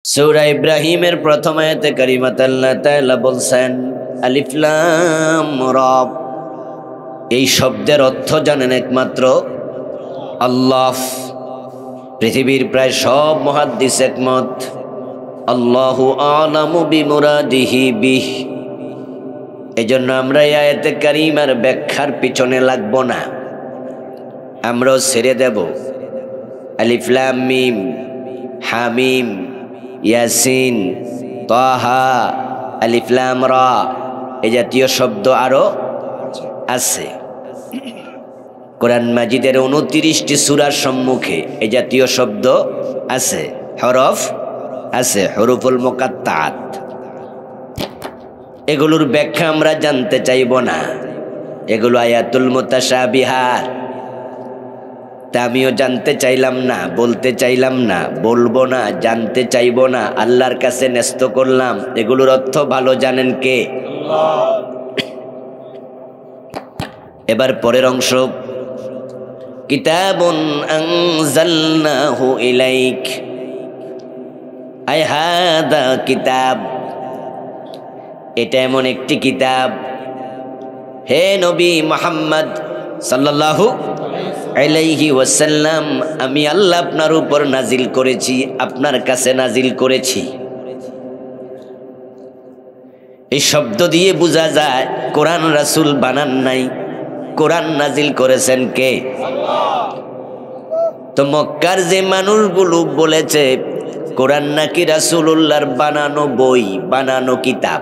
সূরা ইব্রাহিমের প্রথম আয়াতে কারিমাতে আল্লাহ তাআলা বলছেন আলিফ লাম রা। এই শব্দের অর্থ জানেন একমাত্র আল্লাহ। পৃথিবীর প্রায় সব মুহাদ্দিস একমত, আল্লাহু আ'লামু বিমুরাদিহি বিহ। এজন্য আমরা এই আয়াতে কারিমার ব্যাখ্যার পিছনে লাগব না, আমরাও ছেড়ে দেব আলিফ লাম মিম, হামিম, ইয়াসিন, তাহা, আলিফ লাম রা এই জাতীয় শব্দ আরো আছে। কোরআন মাজিদের 29টি সূরার সম্মুখে এই জাতীয় শব্দ আছে, হরফ আছে, হরুফুল মুকাত্তাআত। এগুলোর ব্যাখ্যা আমরা জানতে চাইব না, এগুলো আয়াতুল মুতাশাবিহাত। তা আমিও জানতে চাইলাম না, বলতে চাইলাম না, বলবো না, জানতে চাইব না, আল্লাহর কাছে ন্যস্ত করলাম। এগুলোর অর্থ ভালো জানেন কে? আল্লাহ। এবার পরের অংশ, কিতাবুন আনজালনাহু ইলাইক, আই হাদা কিতাব, এটা এমন একটি কিতাব হে নবী মুহাম্মদ সাল্লাল্লাহু আলাইহি ওয়াসাল্লাম, আমি আল্লাহ আপনার উপর নাজিল করেছি, আপনার কাছে নাজিল করেছি। এই শব্দ দিয়ে বোঝা যায় কোরআন রাসূল বানান নাই, কোরআন নাজিল করেছেন কে? আল্লাহ। তো মক্কার যে মানুষগুলো বলেছে কোরআন নাকি রাসূলুল্লাহর বানানো বই, বানানো কিতাব,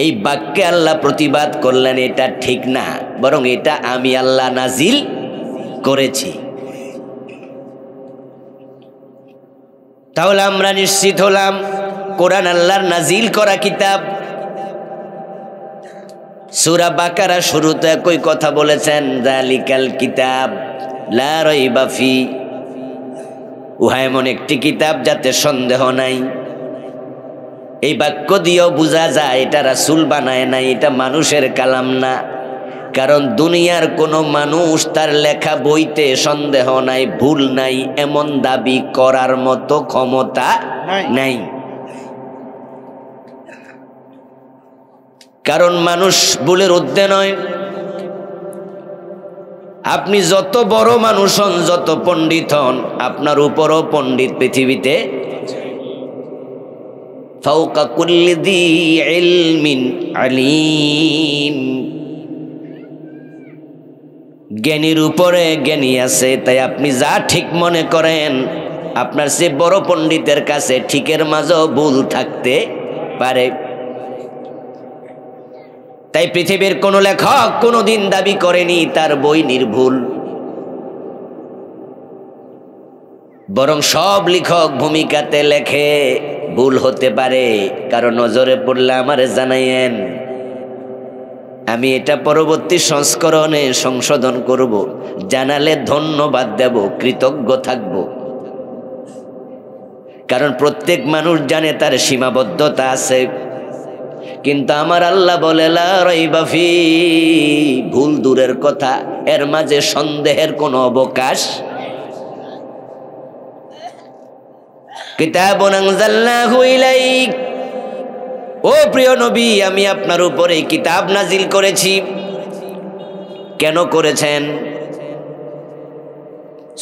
এই বাক্যে আল্লাহ প্রতিবাদ করলেন এটা ঠিক না, বরং এটা আমি আল্লাহ নাজিল করেছি। তাহলে আমরা নিশ্চিত হলাম কোরআন আল্লাহর নাজিল করা কিতাব। সূরা বাকারা শুরুতে একই কথা বলেছেন, যালিকাল কিতাব লা রাইবা ফি, উহা এমন একটি কিতাব যাতে সন্দেহ নাই। এই বাক্য দিয়েও বোঝা যায় এটা রাসূল বানায় নাই, এটা মানুষের কালাম না। কারণ দুনিয়ার কোনো মানুষ তার লেখা বইতে সন্দেহ নাই, ভুল নাই, এমন দাবি করার মতো ক্ষমতা নাই। কারণ মানুষ ভুলের ঊর্ধ্বে নয়। আপনি যত বড় মানুষ হন, যত পণ্ডিত হন, আপনার উপরও পণ্ডিত পৃথিবীতে ফাওকা কুল্লি যী ইলমিন আলিম, জ্ঞানীর উপরে জ্ঞানী আছে। তাই আপনি যা ঠিক মনে করেন, আপনার সে বড় পণ্ডিতের কাছে ঠিকের মাঝেও ভুল থাকতে পারে। তাই পৃথিবীর কোন লেখক কোনোদিন দাবি করেনি তার বই নির্ভুল, বরং সব লেখক ভূমিকাতে লেখে ভুল হতে পারে, কারণ নজরে পড়লে আমারে জানাইয়েন, আমি এটা পরবর্তী সংস্করণে সংশোধন করব, জানালে ধন্যবাদ দেব, কৃতজ্ঞ থাকব। কারণ প্রত্যেক মানুষ জানে তার সীমাবদ্ধতা আছে, কিন্তু আমার আল্লাহ বলে লা রাইবা ফি, ভুল দূরের কথা, এর মাঝে সন্দেহের কোনো অবকাশ। কিতাবুন আনজালনাহু ইলাইক, ও প্রিয় নবী, আমি আপনার উপরে কিতাব নাজিল করেছি। কেন করেছেন?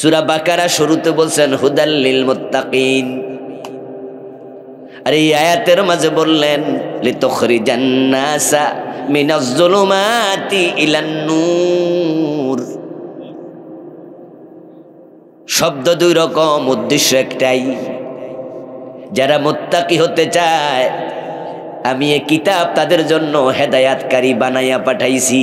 সূরা বাকারা শুরুতে বলছেন হুদাল লিল মুত্তাকিন, আর এই আয়াতের মাঝে বললেন লিতুখরিজান নাসা মিনাজ যুলুমাতি ইলান নূর। শব্দ দুই রকম, উদ্দেশ্য একটাই। যারা মুত্তাকি হতে চায়, আমি এই কিতাব তাদের জন্য হেদায়াতকারী বানাইয়া পাঠাইছি।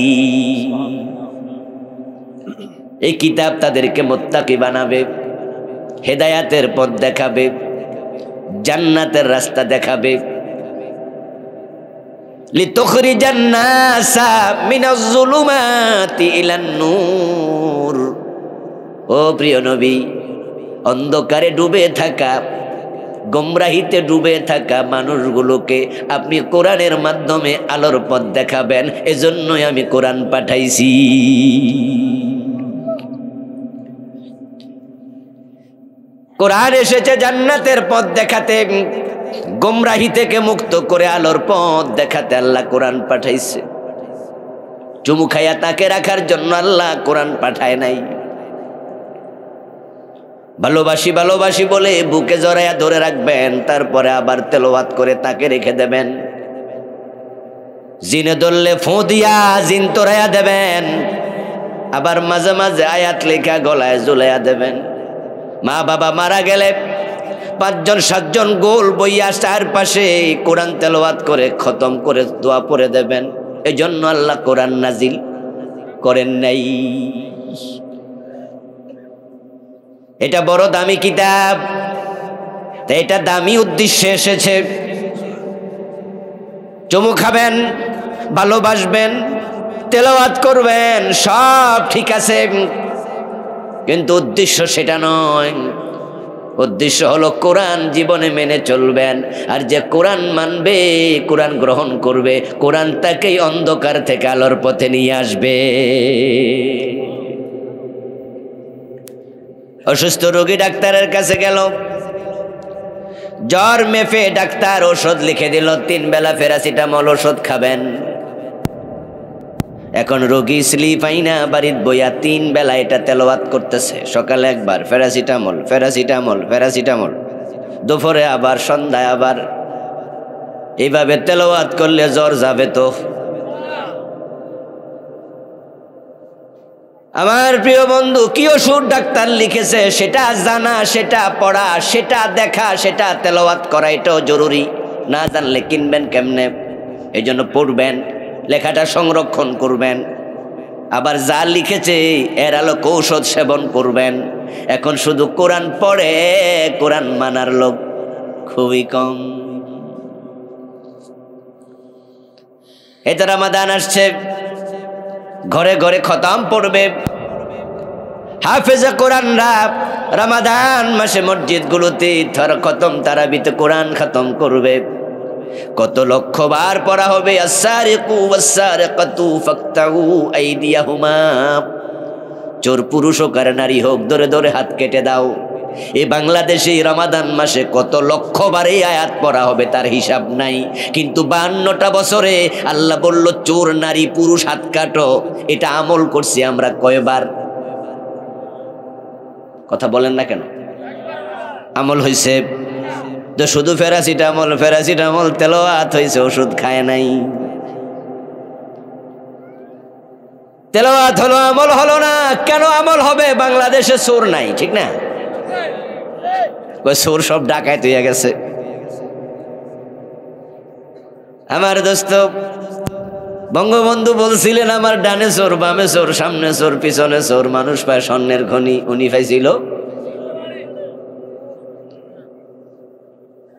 এই কিতাব তাদেরকে মুত্তাকি বানাবে, হেদায়াতের পথ দেখাবে, জান্নাতের রাস্তা দেখাবে। লিতুখরিজান নাসা মিনাজ যুলুমাতি ইলান নূর, ও প্রিয় নবী, অন্ধকারে ডুবে থাকা, গোমরাহিতে ডুবে থাকা মানুষগুলোকে আপনি কোরআনের মাধ্যমে আলোর পথ দেখাবেন, এজন্যই আমি কোরআন পাঠাইছি। কোরআন এসেছে জান্নাতের পথ দেখাতে, গোমরাহি থেকে মুক্ত করে আলোর পথ দেখাতে আল্লাহ কোরআন পাঠাইছে। চুমু খাইয়া তাকে রাখার জন্য আল্লাহ কোরআন পাঠায় নাই। ভালোবাসি ভালোবাসি বলে বুকে জড়াইয়া ধরে রাখবেন, তারপরে আবার তেলাওয়াত করে তাকে রেখে দেবেন। জিনে ধরলে ফোঁ দিয়া জিন তোরাইয়া দেবেন, আবার মাঝে মাঝে আয়াত লেখা গলায় ঝুলাইয়া দেবেন। মা বাবা মারা গেলে 5 জন 7 জন গোল বইয়া চারপাশে কোরআন তেলাওয়াত করে খতম করে দোয়া পড়ে দেবেন। এই জন্য আল্লাহ কোরআন নাজিল করেন নাই। এটা বড় দামি কিতাব, তাই এটা দামি উদ্দেশ্যে এসেছে। চুমু খাবেন, ভালোবাসবেন, তেলাওয়াত করবেন, সব ঠিক আছে, কিন্তু উদ্দেশ্য সেটা নয়। উদ্দেশ্য হলো কোরআন জীবনে মেনে চলবেন। আর যে কোরআন মানবে, কোরআন গ্রহণ করবে, কোরআন তাকেই অন্ধকার থেকে আলোর পথে নিয়ে আসবে। অসুস্থ রোগী ডাক্তারের কাছে গেল, জ্বর মেপে ডাক্তার ওষুধ লিখে দিল, 3 বেলা প্যারাসিটামল ওষুধ খাবেন। এখন রোগী স্লিপ আইনা বাড়ির বইয়া 3 বেলা এটা তেলাওয়াত করতেছে। সকালে একবার প্যারাসিটামল প্যারাসিটামল প্যারাসিটামল, দুপুরে আবার, সন্ধ্যায় আবার। এইভাবে তেলাওয়াত করলে জ্বর যাবে তো? আমার প্রিয় বন্ধু, কি ওষুধ ডাক্তার লিখেছে সেটা জানা, সেটা পড়া, সেটা দেখা, সেটা তেলাওয়াত করা, এটাও জরুরি। না জানলে কিনবেন কেমনে? এই জন্য পড়বেন, লেখাটা সংরক্ষণ করবেন, আবার যা লিখেছে এর আলোকে ঔষধ সেবন করবেন। এখন শুধু কোরআন পড়ে, কোরআন মানার লোক খুবই কম। এটা রমাদান আসছে, ঘরে ঘরে খতম পড়বে। হাফেজে কোরআনরা রমাদান মাসে মসজিদগুলোতে খতম তারাবিতে কোরআন খতম করবে। কত লক্ষ বার পড়া হবে, আস-সারিকু ওয়াস-সারিকাতু ফাকতাউ আইদিয়াহুমা। চোর পুরুষ হোক আর নারী হোক, ধরে ধরে হাত কেটে দাও। এই বাংলাদেশে রমাদান মাসে কত লক্ষ বার এই আয়াত পড়া হবে তার হিসাব নাই। কিন্তু 52টা বছরে আল্লাহ বলল চোর নারী পুরুষ হাত কাটো। এটা আমল করছি আমরা কয়বার? কথা বলেন না কেন? আমল হয়েছে তো শুধু প্যারাসিটামল প্যারাসিটামল তেলাওয়াত হয়েছে, ওষুধ খায় নাই। তেলাওয়াত হলো, আমল হলো না। কেন আমল হবে? বাংলাদেশে চোর নাই, ঠিক না? চোর সব ডাকাত হয়ে গেছে। আমার দোস্ত বঙ্গবন্ধু বলছিলেন, আমার ডানে চোর, বামে চোর, সামনে চোর, পিছনে চোর, মানুষ পায় স্বর্ণের খনি। উনি পাইছিল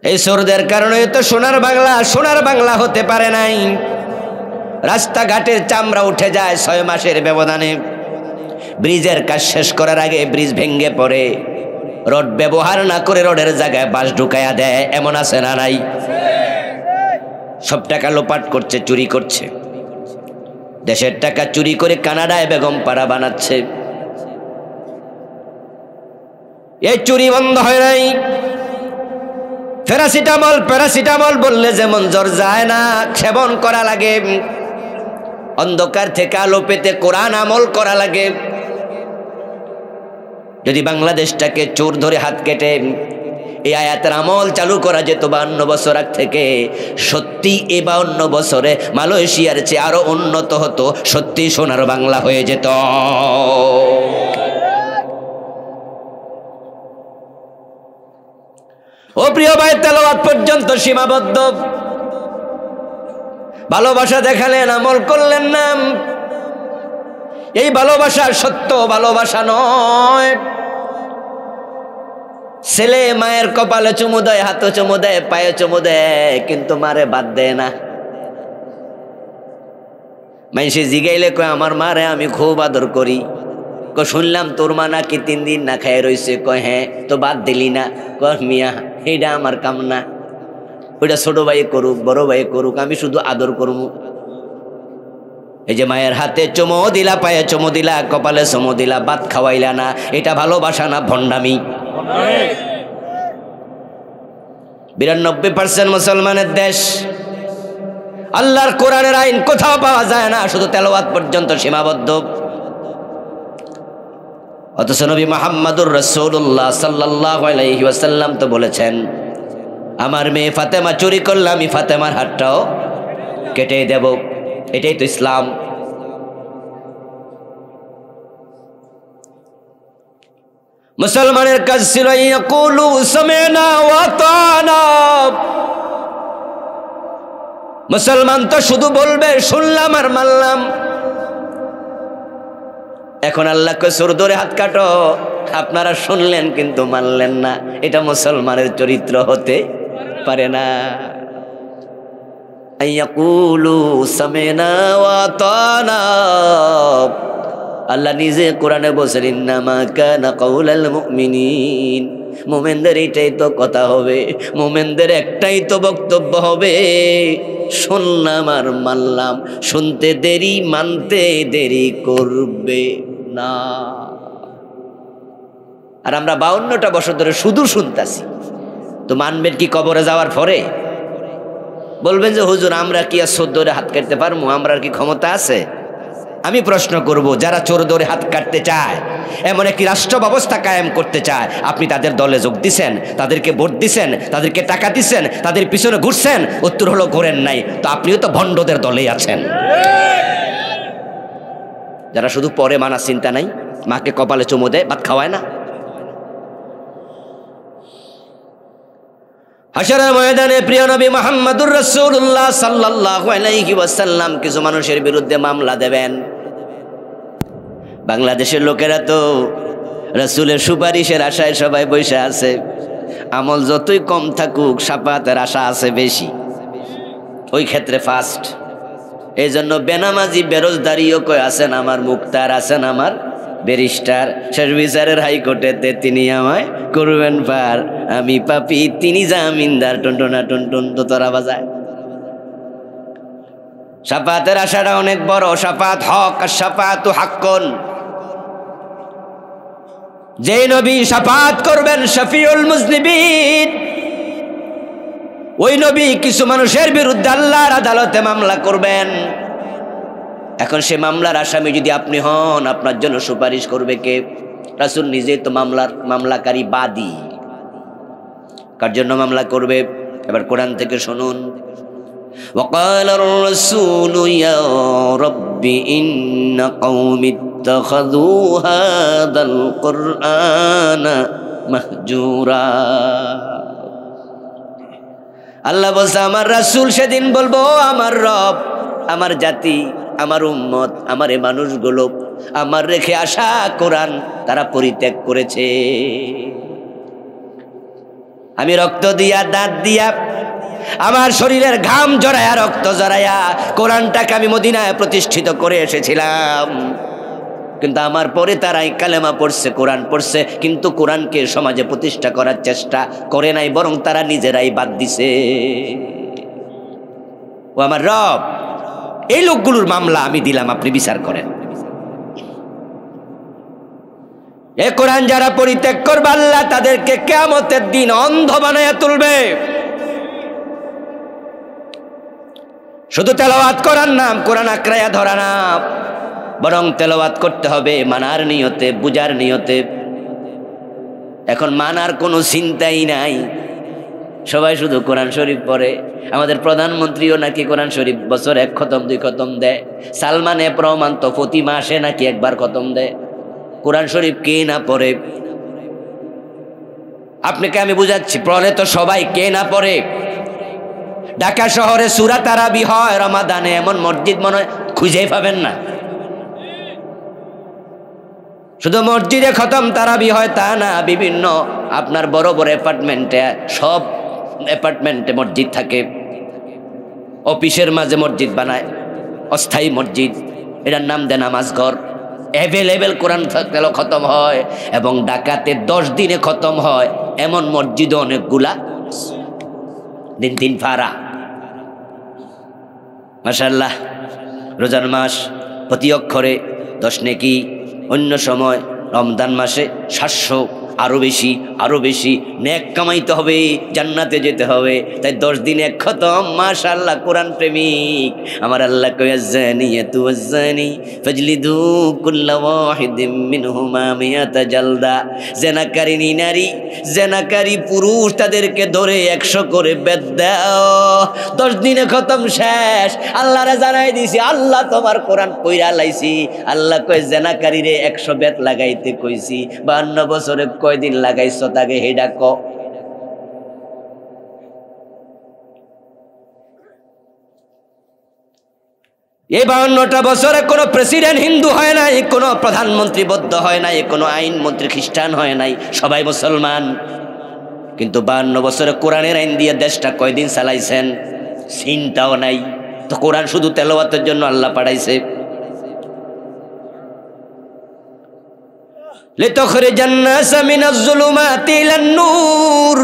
এই চোরদের কারণে তো সোনার বাংলা হতে পারে নাই। রাস্তাঘাটের চামড়া উঠে যায় 6 মাসের ব্যবধানে। ব্রিজের কাজ শেষ করার আগে ব্রিজ ভেঙে পড়ে, রড ব্যবহার না করে রডের জায়গায় বাঁশ ঢুকাইয়া দেয়। এমন আছে না নাই? সব টাকা লোপাট করছে, চুরি করছে। দেশের টাকা চুরি করে কানাডায় বেগম পাড়া বানাচ্ছে। এই চুরি বন্ধ হয় নাই। প্যারাসিটামল বললে যেমন জ্বর যায় না, সেবন করা লাগে। অন্ধকার থেকে আলো পেতে কোরআন আমল করা লাগে। যদি বাংলাদেশটাকে চোর ধরে হাত কেটে এই আয়াতের আমল চালু করা যেত 52 বছর আগ থেকে, সত্যি এই 52 বছরে মালয়েশিয়ার চেয়ে আরো উন্নত হতো, সত্যি সোনার বাংলা হয়ে যেত। ও প্রিয় ভাই, তেলাওয়াত পর্যন্ত সীমাবদ্ধ। ভালোবাসা দেখালেন, আমল করলেন না। এই ভালোবাসা সত্য ভালোবাসা নয়। ছেলে মায়ের কপালে চুমু দেয়, হাতে চুমু দেয়, পায়ে চুমু দেয়, কিন্তু মারে বাদ দেয় না। মানুষে জিগাইলে কয় আমার মারে আমি খুব আদর করি। শুনলাম তোর মা নাকি 3 দিন না খায় রয়েছে। কয় হ্যাঁ, তো বাদ দিলি না? কয় মিয়া এইটা আমার কাম না, ওইটা ছোট ভাই করুক, বড় ভাই করুক, আমি শুধু আদর করবো। এই যে মায়ের হাতে চুমু দিলা, পায়ে চুমু দিলা, কপালে চুমু দিলা, ভাত খাওয়াইলা না, এটা ভালোবাসা না ভণ্ডামি? 92% মুসলমানের দেশ। আল্লাহর কোরআনের আইন কোথাও পাওয়া যায় না, শুধু তেলাওয়াত পর্যন্ত সীমাবদ্ধ। অথচ নবী মুহাম্মদুর রাসূলুল্লাহ সাল্লাল্লাহু আলাইহি ওয়াসাল্লাম তো বলেছেন, আমার মেয়ে ফাতেমা চুরি করলে আমি ফাতেমার হাতটাও কেটে দেব। এটাই তো ইসলাম। মুসলমানের কাজ ছিল ইয়াকুলু সামি'না ওয়া আতা'না। মুসলমান তো শুধু বলবে শুনলাম আর মানলাম। এখন আল্লাহ কয় সুর ধরে হাত কাটো, আপনারা শুনলেন কিন্তু মানলেন না। এটা মুসলমানের চরিত্র হতে পারে না। ইয়াকুলু সামি'না ওয়া আতা'না। আল্লাহ নিজে কোরআনে বলছেন, ইন্নামা কানা কাউলাল মুমিনিন। মুমিনদের এটাই তো কথা হবে, মুমিনদের একটাই তো বক্তব্য হবে, শুনলাম আর মানলাম। শুনতে দেরি, মানতে দেরি করবে না। আর আমরা 52টা বছর ধরে শুধু শুনতাছি, তো মানবেন কি কবরে যাওয়ার পরে? বলবেন যে হুজুর আমরা কি আর চোর ধরে হাত কাটতে পারবো? আমরা কি ক্ষমতা আছে? আমি প্রশ্ন করব, যারা চোর ধরে হাত কাটতে চায়, এমন একটি রাষ্ট্র ব্যবস্থা কায়েম করতে চায়, আপনি তাদের দলে যোগ দিছেন, তাদেরকে ভোট দিছেন, তাদেরকে টাকা দিছেন, তাদের পিছনে ঘুরছেন? উত্তর হলো ঘোরেন নাই। তো আপনিও তো ভণ্ডদের দলেই আছেন। যারা শুধু পরে মানা চিন্তা নাই, মাকে কপালে চুমু দেয়, ভাত খাওয়ায় না। হাশরের ময়দানে প্রিয় নবী মুহাম্মদুর রাসূলুল্লাহ সাল্লাল্লাহু আলাইহি ওয়াসাল্লাম কিছু মানুষের বিরুদ্ধে মামলা দেবেন। বাংলাদেশের লোকেরা তো রাসূলের সুপারিশের আশায় সবাই বসে আছে। আমল যতই কম থাকুক, শাফাতের আশা আছে বেশি, ওই ক্ষেত্রে ফার্স্ট। এই জন্য বেনামাজি বেরোজদারিও কই আছেন আমার মুক্তার, আছেন আমার ব্যারিস্টার, শেষ বিচারের হাইকোর্টেতে তিনি আমায় করবেন পার, আমি পাপী তিনি জামিনদার, টুনটুনা টুনটুন তো তোরা বাজায়। শাফাতের আশাটা অনেক বড়। শাফাত হক আর শাফাতু হাক্কুন। যেই নবী শাফাত করবেন শফিউল মুজনিবিন, ওই নবী কিছু মানুষের বিরুদ্ধে আল্লাহর আদালতে মামলা করবেন। এখন সে মামলার আসামি যদি আপনি হন, আপনার জন্য সুপারিশ করবে কে? রাসূল নিজেই তো মামলাকারী বাদী। কার জন্য মামলা করবে? এবার কোরআন থেকে শুনুন। وقال الرسول يا رب إن قومي اتخذوا هذا القرآن مهجورا। আল্লাহ বলছে, আমার রাসূল সেদিন বলবো, আমার রব, আমার জাতি, আমার উম্মত, আমার এই মানুষগুলো আমার রেখে আসা কোরআন তারা পরিত্যাগ করেছে। আমি রক্ত দিয়া, দাঁত দিয়া, আমার শরীরের ঘাম জড়ায়া, রক্ত জড়ায়া কোরআনটাকে আমি মদিনায় প্রতিষ্ঠিত করে এসেছিলাম। কিন্তু আমার পরে তারাই কালেমা পড়ছে, কোরআন পড়ছে, কিন্তু কোরআনকে সমাজে প্রতিষ্ঠা করার চেষ্টা করে নাই, বরং তারা নিজেরাই বাদ দিছে। ও আমার রব, এই লোকগুলোর মামলা আমি দিলাম, আপনি বিচার করেন। এ কোরআন যারা পরিত্যাগ করবে, আল্লাহ তাদেরকে কিয়ামতের দিন অন্ধ বানায়া তুলবে। শুধু তেলাওয়াত করার নাম, কোরআন আঁকড়াইয়া ধরা না, বরং তেলাওয়াত করতে হবে মানার নিয়তে, বুঝার নিয়তে। এখন মানার কোনো চিন্তাই নাই, সবাই শুধু কোরআন শরীফ পড়ে। আমাদের প্রধানমন্ত্রীও নাকি কোরআন শরীফ বছর 1 খতম 2 খতম দেয়। সালমানে প্রমাণ তো প্রতি মাসে নাকি 1 বার খতম দেয়। কোরআন শরীফ কে না পড়ে? আপনাকে আমি বুঝাচ্ছি, পড়ে তো সবাই, কে না পড়ে? ঢাকা শহরে সূরা তারাবি হয় রমাদানে, এমন মসজিদ মনে হয় খুঁজেই পাবেন না। শুধু মসজিদে খতম তারাবি হয় তা না, বিভিন্ন আপনার বড় বড় অ্যাপার্টমেন্টে, সব অ্যাপার্টমেন্টে মসজিদ থাকে। অফিসের মাঝে মসজিদ বানায়, অস্থায়ী মসজিদ, এটার নাম দেয় নামাজ ঘর। অ্যাভেলেবেল কোরআন তেলাওয়াত খতম হয়, এবং ঢাকাতে 10 দিনে খতম হয় এমন মসজিদও অনেকগুলা, দিন ফারা। মাশাআল্লাহ, রোজার মাস প্রতি অক্ষরে 10 নেকি, অন্য সময় রমজান মাসে 700 আরো বেশি আরো বেশি নেক কামাইতে হবে, জান্নাতে যেতে হবে। তাই 10 দিন এক খতম। মাশাআল্লাহ, কোরআন প্রেমিক আমার আল্লাহ কয় আযানিয়াতু ওয়াজ্জানি ফাজলিদু কুল্লা ওয়াহিদিম মিনহুমা মিয়াতা জালদা। জেনাকারিনী নারী, জেনাকারী পুরুষ, তাদেরকে ধরে 100 করে বেত দাও। 10 দিনে খতম শেষ। আল্লাহরে জানাই দিছি, আল্লাহ তোমার কোরআন পইরা লাইছি। আল্লাহ কয় জেনাকারীরে 100 বেত লাগাইতে কইছি। 52 বছরে কয়দিন লাগাইছ তাকে হেডা ক। এই 52টা বছরে কোনো প্রেসিডেন্ট হিন্দু হয় নাই, কোনো প্রধানমন্ত্রী বৌদ্ধ হয় নাই, কোনো আইন মন্ত্রী খ্রিস্টান হয় নাই, সবাই মুসলমান। কিন্তু 52 বছরে কোরআনের আইন দিয়ে দেশটা কয়দিন চালাইছেন চিন্তাও নাই। তো কোরআন শুধু তেলাওয়াতের জন্য আল্লাহ পাঠাইছে। লিতুখরিজান নাসা মিনাজ যুলুমাতি ইলান নূর।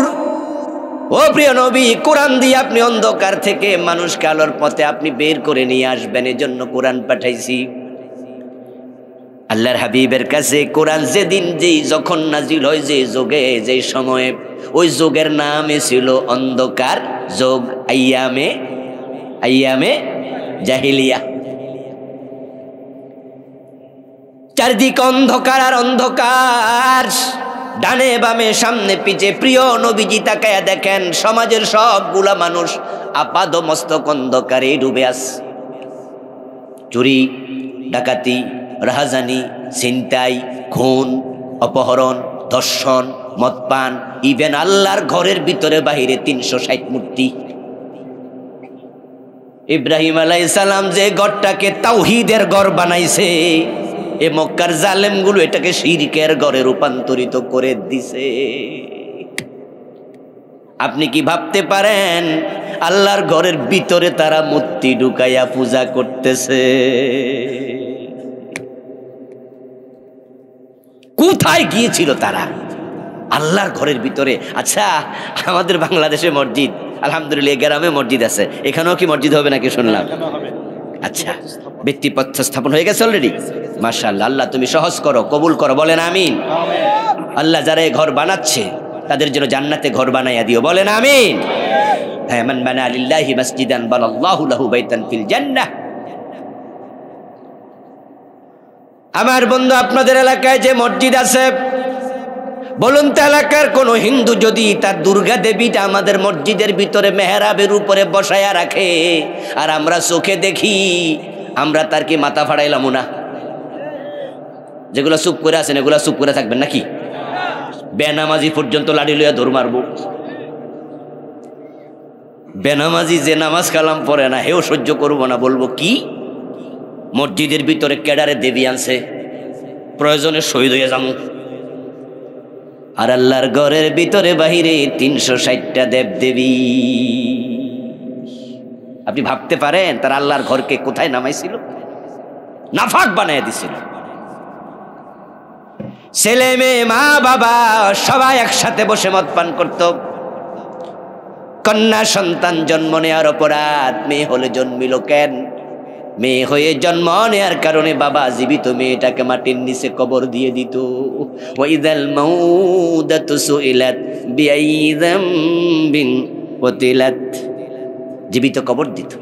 ও প্রিয় নবী, কোরআন দিয়ে আপনি অন্ধকার থেকে মানুষকে আলোর পথে আপনি বের করে নিয়ে আসবেন, এজন্য কোরআন পাঠাইছি। আল্লাহর হাবিবের কাছে কোরআন যেদিন যেই যখন নাজিল হয়, যে যুগে যে সময়ে, ওই যুগের নামে ছিল অন্ধকার যুগ, আইয়ামে জাহিলিয়া। চারদিক অন্ধকার আর অন্ধকার, ডানে বামে সামনে পিছে। প্রিয় নবীজি তাকায়া দেখেন সমাজের সবগুলা মানুষ আপাদ মস্তক অন্ধকারে ডুবে আছে। চুরি ডাকাতি, রাহাজানি, ছিনতাই, খুন, অপহরণ, ধর্ষণ, মদপান, ইভেন আল্লাহর ঘরের ভিতরে বাহিরে 360 মূর্তি। ইব্রাহিম আলাইহিস সালাম যে ঘরটাকে তাওহীদের ঘর বানাইছে, এ মক্কার জালেমগুলো এটাকে শিরকের ঘরে রূপান্তরিত করে দিছে। আপনি কি ভাবতে পারেন আল্লাহর ঘরের ভিতরে তারা মূর্তি ঢুকাইয়া পূজা করতেছে? কোথায় গিয়েছিল তারা আল্লাহর ঘরের ভিতরে? আচ্ছা, আমাদের বাংলাদেশে মসজিদ, আলহামদুলিল্লাহ গ্রামে মসজিদ আছে, এখানেও কি মসজিদ হবে নাকি শুনলাম? আচ্ছা, ভিত্তিপত্র স্থাপন হয়ে গেছে অলরেডি। মাশাআল্লাহ, আল্লাহ তুমি সহজ করো, কবুল করো, বলেন আমিন। আল্লাহ যারা এই ঘর বানাচ্ছে তাদের জন্য জান্নাতে ঘর বানাইয়া দিও, বলেন আমিন। হ্যাঁ, মান বানা লিল্লাহি মাসজিদান বানাল্লাহু লাহু বাইতান ফিল জান্নাহ। আমার বন্ধু, আপনাদের এলাকায় যে মসজিদ আছে, বলুন তো এলাকার কোন হিন্দু যদি তার দুর্গা দেবীটা আমাদের মসজিদের ভিতরে মেহরাবের উপরে বসায়া রাখে, আর আমরা চোখে দেখি, আমরা তার কি মাথা ফাড়াইলাম না? যেগুলো চুপ করে আছেন এগুলো চুপ করে থাকবেন নাকি? বেনামাজি পর্যন্ত লাঠি লইয়া দৌড় মারবো। বেনামাজি যে নামাজ কালাম পড়ে না, হেও সহ্য করবো না, বলবো কি মসজিদের ভিতরে কেডারে দেবী আনছে, প্রয়োজনে শহীদ হয়ে যাবো। আর আল্লাহর ঘরের ভিতরে বাহিরে 360টা দেব দেবী। আপনি ভাবতে পারেন তার আল্লাহর ঘরকে কোথায় নামাইছিল? নাফাক বানায় দিছিল। ছেলে মেয়ে মা বাবা সবাই একসাথে বসে মদ পান করত। কন্যা সন্তান জন্ম নেওয়ার অপরাধ, মেয়ে হলে জন্মিল কেন? মেয়ে হয়ে জন্ম নেওয়ার কারণে বাবা জীবিত মেয়েটাকে মাটির নিচে কবর দিয়ে দিত। ওয়াইদাল মাউদাতু সুইলাত বিআইয়ি যামবিন কুতিলাত, জীবিত কবর দিত।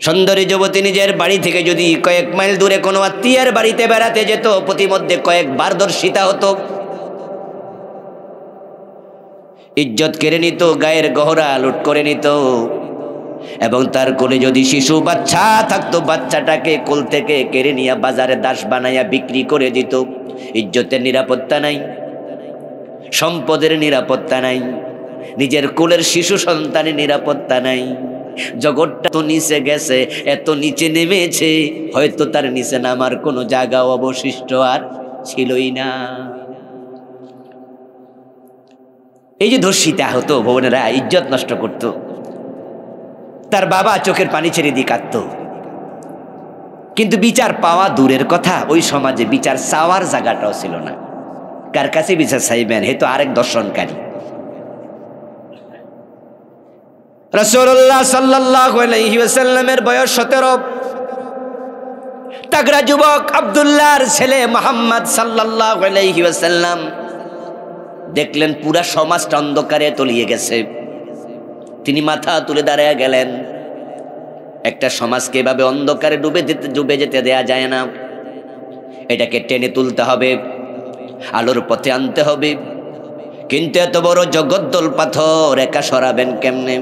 সুন্দরী যুবতী নিজের বাড়ি থেকে যদি কয়েক মাইল দূরে কোনো আত্মীয়ের বাড়িতে বেড়াতে যেত, প্রতিমধ্যে কয়েকবার ধর্ষিতা হতো। ইজ্জত কেড়ে নিত, গায়ের গহরা লুট করে নিত, এবং তার কোলে যদি শিশু বাচ্চা থাকতো, বাচ্চাটাকে কোল থেকে কেড়ে নিয়ে বাজারে দাস বানাইয়া বিক্রি করে দিত। ইজ্জতের নিরাপত্তা নাই, সম্পদের নিরাপত্তা নাই, নিজের কোলের শিশু সন্তানের নিরাপত্তা নাই। জগৎটা তো নিচে গেছে, এত নিচে নেমেছে, হয়তো তার নিচে নামার কোনো জায়গা অবশিষ্ট আর ছিলই না। এই যে ধর্ষিতা হতো, বোনেরা ইজ্জত নষ্ট করত, তার বাবা চোখের পানি ছেড়ে দিয়ে কাঁদত। কিন্তু বিচার পাওয়া দূরের কথা, ওই সমাজে বিচার চাওয়ার জায়গাটাও ছিল না। কার কাছে বিচার চাইবেন? হে তো আরেক দর্শনকারী। রাসূলুল্লাহ সাল্লাল্লাহু আলাইহি ওয়াসাল্লামের বয়স 17। তাগড়া যুবক আব্দুল্লাহর ছেলে মুহাম্মদ সাল্লাল্লাহু আলাইহি ওয়াসাল্লাম দেখলেন পুরা সমাজটা অন্ধকারে তলিয়ে গেছে। তিনি মাথা তুলে দাঁড়িয়ে গেলেন, একটা সমাজকে এভাবে অন্ধকারে ডুবে যেতে দেয়া যায় না, এটাকে টেনে তুলতে হবে, আলোর পথে আনতে হবে। কিন্তু এত বড় জগদ্দল পাথর একা সরাবেন কেমনে?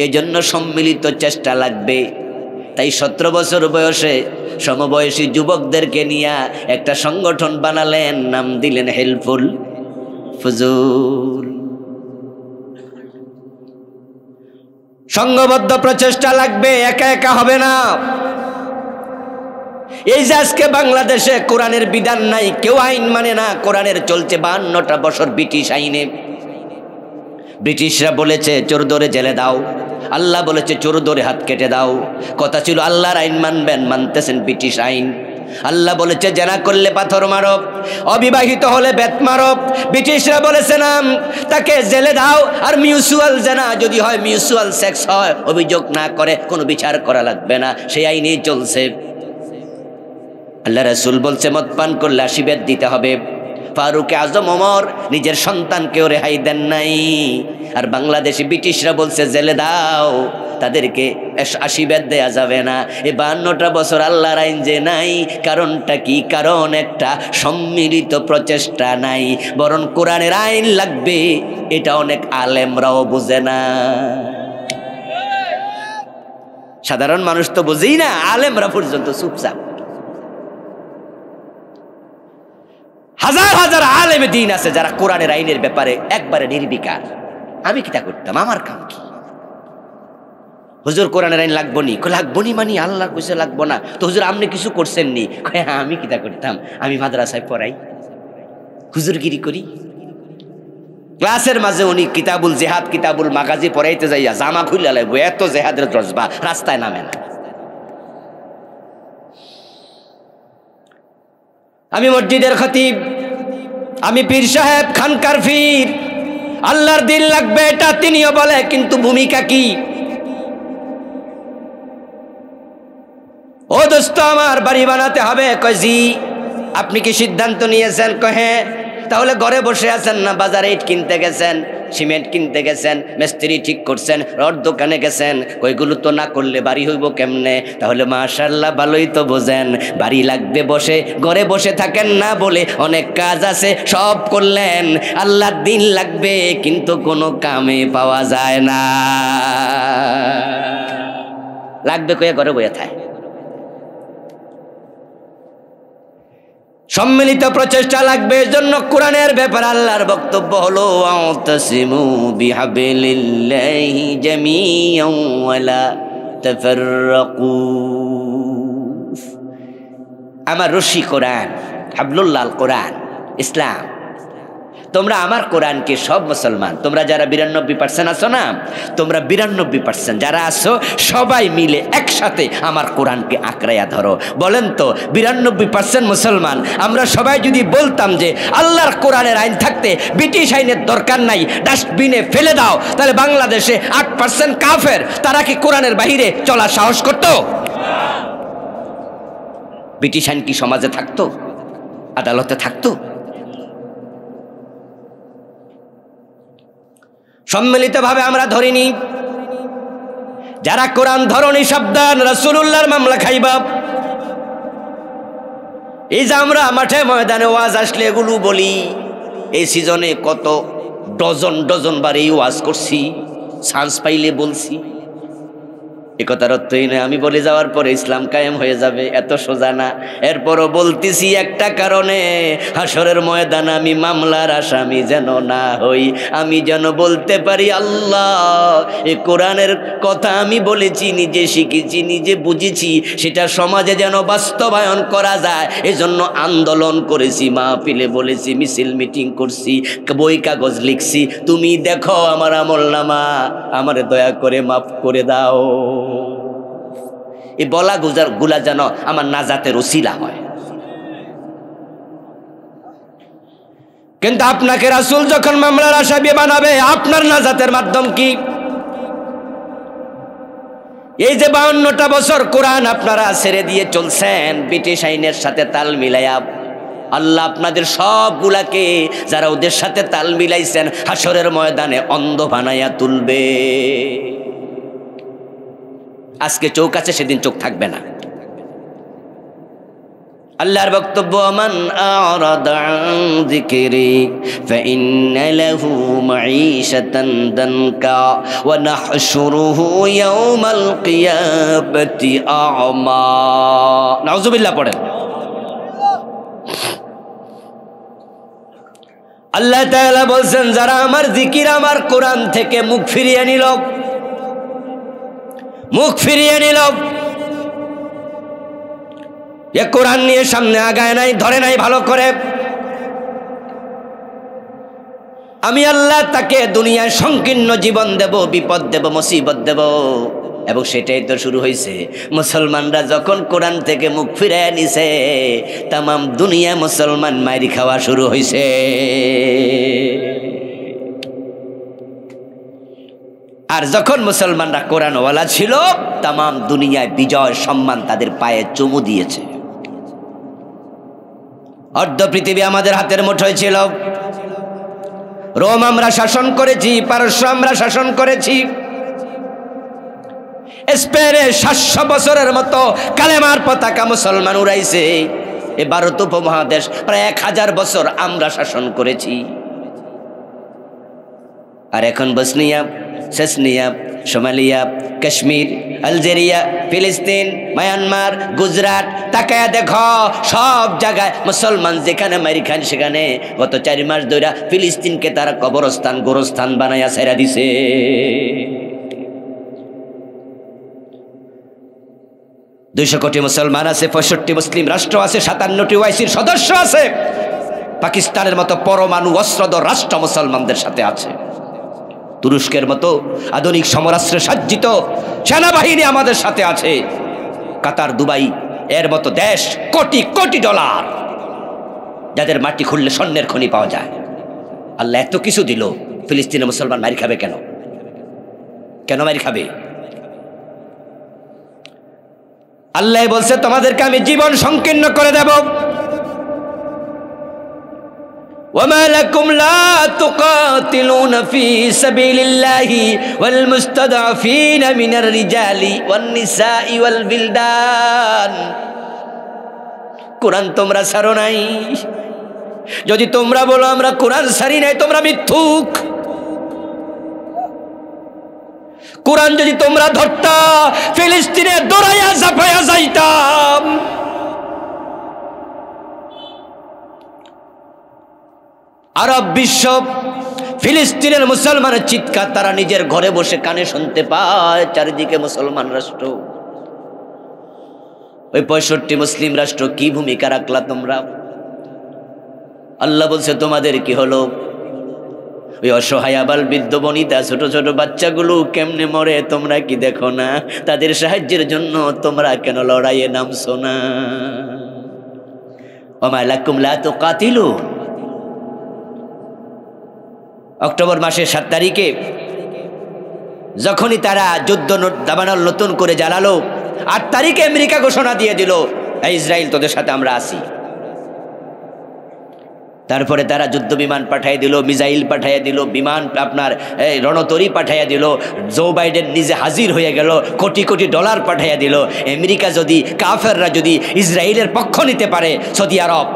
এজন্য সম্মিলিত চেষ্টা লাগবে। তাই 17 বছর বয়সে সমবয়সী যুবকদেরকে নিয়ে একটা সংগঠন বানালেন, নাম দিলেন হেল্পফুল ফুজুল। সংঘবদ্ধ প্রচেষ্টা লাগবে, একা একা হবে না। এই যে আজকে বাংলাদেশে কোরআনের বিধান নাই, কেউ আইন মানে না, কোরআনের চলছে 52টা বছর ব্রিটিশ আইনে। ব্রিটিশরা বলেছে চোর ধরে জেলে দাও, আল্লাহ বলেছে চোর ধরে হাত কেটে দাও। কথা ছিল আল্লাহর আইন মানবেন, মানতেছেন ব্রিটিশ আইন। আল্লাহ বলেছে জেনা করলে পাথর মারো, অবিবাহিত হলে বেত মারো। ব্রিটিশরা বলেছে না, তাকে জেলে দাও। আর মিউচুয়াল জেনা যদি হয়, মিউচুয়াল সেক্স হয়, অভিযোগ না করে কোনো বিচার করা লাগবে না, সেই আইনেই চলছে। আল্লাহ রাসূল বলছে মদ পান করলে 80 বেত দিতে হবে। ফারুক আজম ওমর নিজের সন্তানকেও রেহাই দেন নাই। আর বাংলাদেশি ব্রিটিশরা বলছে জেলে দাও, তাদেরকে 80 বেত দেয়া যাবে না। এই 52টা বছর আল্লাহর আইন যে নাই, কারণটা কি? কারণ একটা সম্মিলিত প্রচেষ্টা নাই, বরং কোরআনের আইন লাগবে। এটা অনেক আলেমরাও বুঝে না, সাধারণ মানুষ তো বুঝেই না, আলেমরা পর্যন্ত চুপচাপ। হাজার হাজার আলেম দ্বীন আছে যারা কোরআনের আইনের ব্যাপারে একবারে নির্বিকার। আমি কিতা করতাম, আমার কাম কি? হুজুর কোরআনের আইন লাগবো নি? লাগবো নি মানে আল্লাহ কইছে লাগবো না তো হুজুর আপনি কিছু করছেন নি? হ্যাঁ, আমি কিতা করতাম, আমি মাদ্রাসায় পড়াই, হুজুরগিরি করি। ক্লাসের মাঝে উনি কিতাবুল জেহাদ, কিতাবুল মাগাজি পড়াইতে যাইয়া জামা খুলে লাগবো, এত জেহাদের জজবা, রাস্তায় নামে না। আমি মসজিদের খতিব, আমি পীর সাহেব, খানকার পীর। আল্লাহর দিন লাগবে এটা তিনিও বলে, কিন্তু ভূমিকা কি? ও দোস্ত আমার, বাড়ি বানাতে হবে। কয় জি। আপনি কি সিদ্ধান্ত নিয়েছেন? কয় হ্যাঁ। তাহলে ঘরে বসে আছেন না, বাজারে ইট কিনতে গেছেন, সিমেন্ট কিনতে গেছেন, মিস্ত্রি ঠিক করছেন, রড দোকানে গেছেন। কইগুলো তো না করলে বাড়ি হইব কেমনে? তাহলে মাশাআল্লাহ ভালোই তো বোঝেন, বাড়ি লাগবে বসে, ঘরে বসে থাকেন না বলে অনেক কাজ আছে, সব করলেন। আল্লাহর দিন লাগবে, কিন্তু কোনো কামে পাওয়া যায় না। লাগবে কয়ে ঘরে বসে থাকে। সম্মিলিত প্রচেষ্টা লাগবে। এজন্য কোরআনের ব্যাপারে আল্লাহর বক্তব্য হলো ওয়াতাসিমু বিহাবলিল্লাহি জামিআন ওয়ালা তাফাররাকু। আমার রশি কোরআন, হাবলুল্লাহ কোরআন, ইসলাম। তোমরা আমার কোরআনকে, সব মুসলমান তোমরা যারা 92% আছো না, তোমরা 92% যারা আছো সবাই মিলে একসাথে আমার কোরআনকে আঁকড়াইয়া ধরো। বলেন তো 92% মুসলমান আমরা সবাই যদি বলতাম যে আল্লাহর কোরআনের আইন থাকতে ব্রিটিশ আইনের দরকার নাই, ডাস্টবিনে ফেলে দাও, তাহলে বাংলাদেশে 8% কাফের, তারা কি কোরআনের বাহিরে চলার সাহস করত? ব্রিটিশ আইন কি সমাজে থাকতো? আদালতে থাকতো? সম্মিলিতভাবে আমরা ধরিনি। যারা কোরআন ধরনি সাবধান, রাসূলুল্লাহর মামলা খাইবা। এই যে আমরা মাঠে ময়দানে ওয়াজ আসলে এগুলো বলি, এই সিজনে কত ডজন ডজন বার এই ওয়াজ করছি, চান্স পাইলে বলছি। এ কথার অর্থই নয় আমি বলে যাওয়ার পরে ইসলাম কায়েম হয়ে যাবে, এত সোজা না। এরপরও বলতেছি একটা কারণে, হাসরের ময়দানে আমি মামলার আসামি যেন না হই, আমি যেন বলতে পারি আল্লাহ এই কোরআনের কথা আমি বলেছি, নিজে শিখেছি, নিজে বুঝেছি, সেটা সমাজে যেন বাস্তবায়ন করা যায়। এজন্য আন্দোলন করেছি, মাহফিলে বলেছি, মিছিল মিটিং করছি, বই কাগজ লিখছি। তুমি দেখো আমার আমলনামা, আমারে দয়া করে মাফ করে দাও। এই বলা গুলা যেন আমার নাজাতের ওসিলা হয়। কিন্তু আপনাকে রাসূল যখন মামলার আসামি বানাবে, আপনার নাজাতের মাধ্যম কি? এই যে 52টা বছর কোরআন আপনারা ছেড়ে দিয়ে চলছেন ব্রিটিশ আইনের সাথে তাল মিলাইয়া, আল্লাহ আপনাদের সবগুলাকে যারা ওদের সাথে তাল মিলাইছেন হাসরের ময়দানে অন্ধ বানাইয়া তুলবে। আজকে চোখ আছে, সেদিন চোখ থাকবে না। আল্লাহর বক্তব্য, মান আরাদা আন যিকরি ফাইন্না লাহু মাঈশাতান দানকা ওয়া নাহশুরুহু ইয়াওমাল কিয়ামাতি আ'মা। নাউযুবিল্লাহ পড়েন। আল্লাহ তাআলা বলছেন, যারা আমার জিকির আমার কোরআন থেকে মুখ ফিরিয়ে নিল, এ কোরআন নিয়ে সামনে আগায় নাই, ধরে নাই ভালো করে, আমি আল্লাহ তাকে দুনিয়ায় সংকীর্ণ জীবন দেব, বিপদ দেব, মুসিবত দেব। এবং সেটাই তো শুরু হয়েছে। মুসলমানরা যখন কোরআন থেকে মুখ ফিরিয়ে নিছে, তামাম দুনিয়া মুসলমান মাইরি খাওয়া শুরু হয়েছে। আর যখন মুসলমানরা কোরআনওয়ালা ছিল, তামাম দুনিয়ায় বিজয় সম্মান তাদের পায়ে চুমু দিয়েছে। অর্ধ পৃথিবী আমাদের হাতের মুঠোয় ছিল। রোম আমরা শাসন করেছি, পারস্য আমরা শাসন করেছি, স্পেনে 700 বছরের মতো কালেমার পতাকা মুসলমান উড়াইছে। এ ভারত উপমহাদেশ প্রায় 1000 বছর আমরা শাসন করেছি। আর এখন Bosnia, Chechnya, Somalia, Kashmir, Algeria, ফিলিস্তিন, মায়ানমার, গুজরাট, তাকায়া দেখো সব জায়গায় মুসলমান যেখানে মারি খান সেখানে গত 4 মাস ধরে ফিলিস্তিনকে তারা কবরস্থান, গোরস্থান বানাইয়া ছেড়ে দিছে। 200 কোটি মুসলমান আছে, 65 মুসলিম রাষ্ট্র আছে, 57টি ওআইসির সদস্য আছে। পাকিস্তানের মতো পরমাণু অস্ত্রধর রাষ্ট্র মুসলমানদের সাথে আছে। তুরস্কের মতো আধুনিক সমরাস্ত্রে সজ্জিত সেনাবাহিনী আমাদের সাথে আছে। কাতার, দুবাই এর মতো দেশ, কোটি কোটি ডলার, যাদের মাটি খুললে স্বর্ণের খনি পাওয়া যায়। আল্লাহ এত কিছু দিল, ফিলিস্তিনের মুসলমান মারি খাবে কেন? কেন মারি খাবে? আল্লাহ বলছে, তোমাদেরকে আমি জীবন সংকীর্ণ করে দেব। وما لكم لا تقاتلون في سبيل الله والمستضعفين من الرجال والنساء والبلدان। কোরআন তোমরা ছাড়ো নাই। যদি তোমরা বলো আমরা কোরআন ছাড়ি নাই, তোমরা মিথ্যুক। কোরআন যদি তোমরা ধরতা, ফিলিস্তিনে দৌড়াইয়া ঝাঁপাইয়া যাইতাম। আরব বিশ্ব ফিলিস্তিনের মুসলমানের চিৎকার তারা নিজের ঘরে বসে কানে শুনতে পায়। চারিদিকে মুসলমান রাষ্ট্র। ওই 65 মুসলিম রাষ্ট্র কি ভূমিকা রাখলা তোমরা? আল্লাহ বলছে, তোমাদের কি হলো? ওই অসহায় আবাল বৃদ্ধ বনিতা, ছোট ছোট বাচ্চাগুলো কেমনে মরে তোমরা কি দেখো না? তাদের সাহায্যের জন্য তোমরা কেন লড়াইয়ে নামছো না? ওমা লাকুম লা তুকাতিলুন। অক্টোবর মাসের 7 তারিখে যখনই তারা যুদ্ধ দাবানল নতুন করে জ্বালালো, 8 তারিখে আমেরিকা ঘোষণা দিয়ে দিল, ইসরায়েল তোদের সাথে আমরা আছি। তারপরে তারা যুদ্ধ বিমান পাঠিয়ে দিল, মিসাইল পাঠিয়ে দিল, বিমান আপনার রণতরী পাঠিয়ে দিল। জো বাইডেন নিজে হাজির হয়ে গেল, কোটি কোটি ডলার পাঠিয়ে দিল। আমেরিকা যদি, কাফেররা যদি ইসরায়েলের পক্ষ নিতে পারে, সৌদি আরব,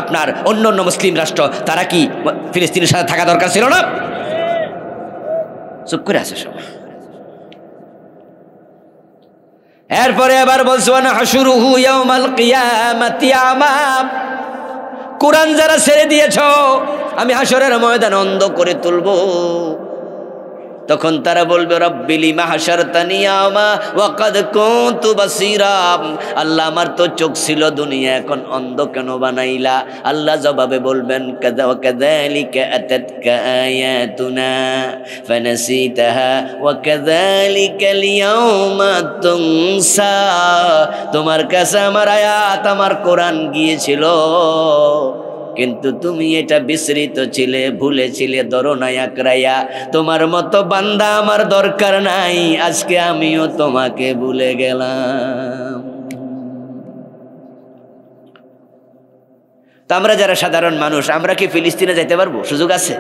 আপনার অন্য অন্য মুসলিম রাষ্ট্র, তারা কি ফিলিস্তিনের সাথে থাকা দরকার ছিল না? চুপ করে আছে সবাই। এরপরে আবার বলছো, নাহশুরুহু ইয়াউমাল কিয়ামাতি আমা। কোরআন যারা ছেড়ে দিয়েছ, আমি হাসরের ময়দানে অন্ধ করে তুলব। তখন তারা বলবে, রব্বি লিমা হাশারতানি আমা ওয়া কাদ কুনতু বাসীরা। আল্লাহ, আমার তো চোখ ছিল দুনিয়া, এখন অন্ধ কেন বানাইলা? আল্লাহ জবাবে বলবেন, কাযালিকা আতাতকা আয়াতুনা ফানাসিতাহা ওয়া কাযালিকাল ইয়াউমা তুনসা। তোমার কাছে আমার আয়াত, আমার কোরআন গিয়েছিল, কিন্তু তুমি এটা বিস্মৃত ছিলে, ভুলেছিলে, ধরো নাই আকড়াইয়া। তোমার মতো বান্দা আমার দরকার নাই, আজকে আমিও তোমাকে ভুলে গেলাম। তো আমরা যারা সাধারণ মানুষ, আমরা কি ফিলিস্তিনে যেতে পারবো? সুযোগ আছে?